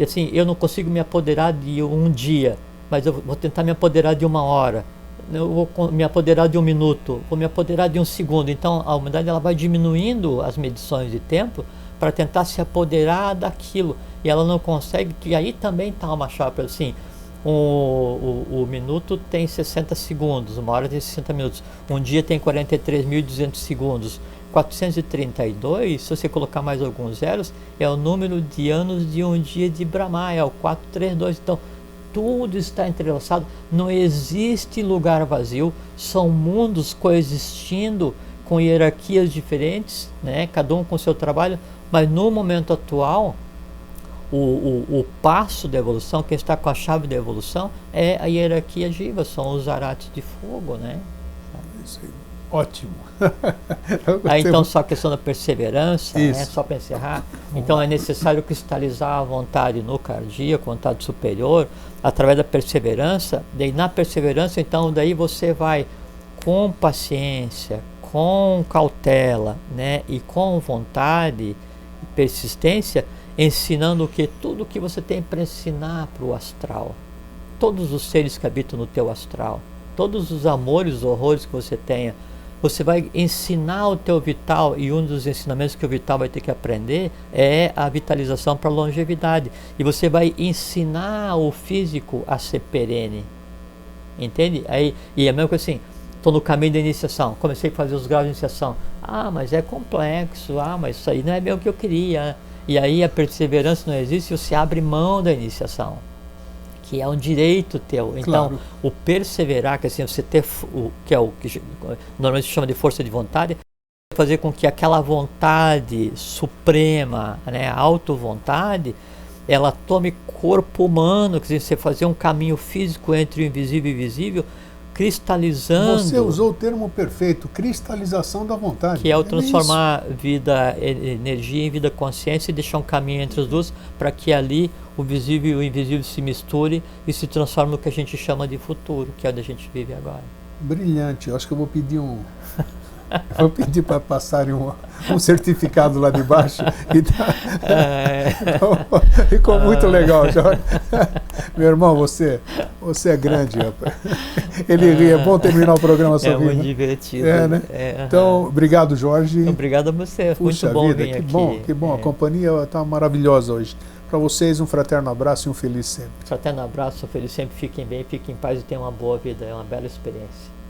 assim, eu não consigo me apoderar de um dia, mas eu vou tentar me apoderar de uma hora. Eu vou me apoderar de um minuto, vou me apoderar de um segundo. Então a humanidade ela vai diminuindo as medições de tempo para tentar se apoderar daquilo, e ela não consegue, que aí também está uma chave, assim, o minuto tem 60 segundos, uma hora tem 60 minutos, um dia tem 43.200 segundos, 432, se você colocar mais alguns zeros, é o número de anos de um dia de Brahma, é o 432, então tudo está entrelaçado, não existe lugar vazio, são mundos coexistindo com hierarquias diferentes, né? Cada um com seu trabalho, mas no momento atual, o passo da evolução, quem está com a chave da evolução, é a hierarquia Jiva, são os arates de fogo, né? Isso aí. Ótimo. Aí então só a questão da perseverança, né? Só para encerrar, então é necessário cristalizar a vontade no cardíaco, vontade superior, através da perseverança. Daí na perseverança, então daí você vai com paciência, com cautela, né, e com vontade e persistência, ensinando o que? Tudo que você tem para ensinar para o astral, todos os seres que habitam no teu astral, todos os amores, os horrores que você tenha, você vai ensinar o teu vital, e um dos ensinamentos que o vital vai ter que aprender é a vitalização para a longevidade, e você vai ensinar o físico a ser perene, entende? Aí, e é mesmo que assim, estou no caminho da iniciação, comecei a fazer os graus de iniciação, mas é complexo, mas isso aí não é bem o que eu queria, e aí a perseverança não existe, você abre mão da iniciação, que é um direito teu. Então, claro, o perseverar, que assim, você ter que é o que normalmente se chama de força de vontade, fazer com que aquela vontade suprema, né, a auto-vontade, ela tome corpo humano, quer dizer, você fazer um caminho físico entre o invisível e o visível, cristalizando. Você usou o termo perfeito, cristalização da vontade. Que é o transformar vida, energia em vida consciência, e deixar um caminho entre as duas, para que ali o visível e o invisível se misturem e se transformem no que a gente chama de futuro, que é onde a gente vive agora. Brilhante. Eu acho que eu vou pedir Vou pedir para passarem um certificado lá de baixo. Então, ficou muito legal, Jorge. Meu irmão, você é grande, rapaz. Ele ri, é bom terminar o programa sorrindo. É muito divertido. Né? Então, obrigado, Jorge. Obrigado a você. Puxa muito bom vida, vir aqui. Que bom. A companhia está maravilhosa hoje. Para vocês, um fraterno abraço e um feliz sempre. Fraterno abraço, feliz sempre. Fiquem bem, fiquem em paz e tenham uma boa vida. É uma bela experiência.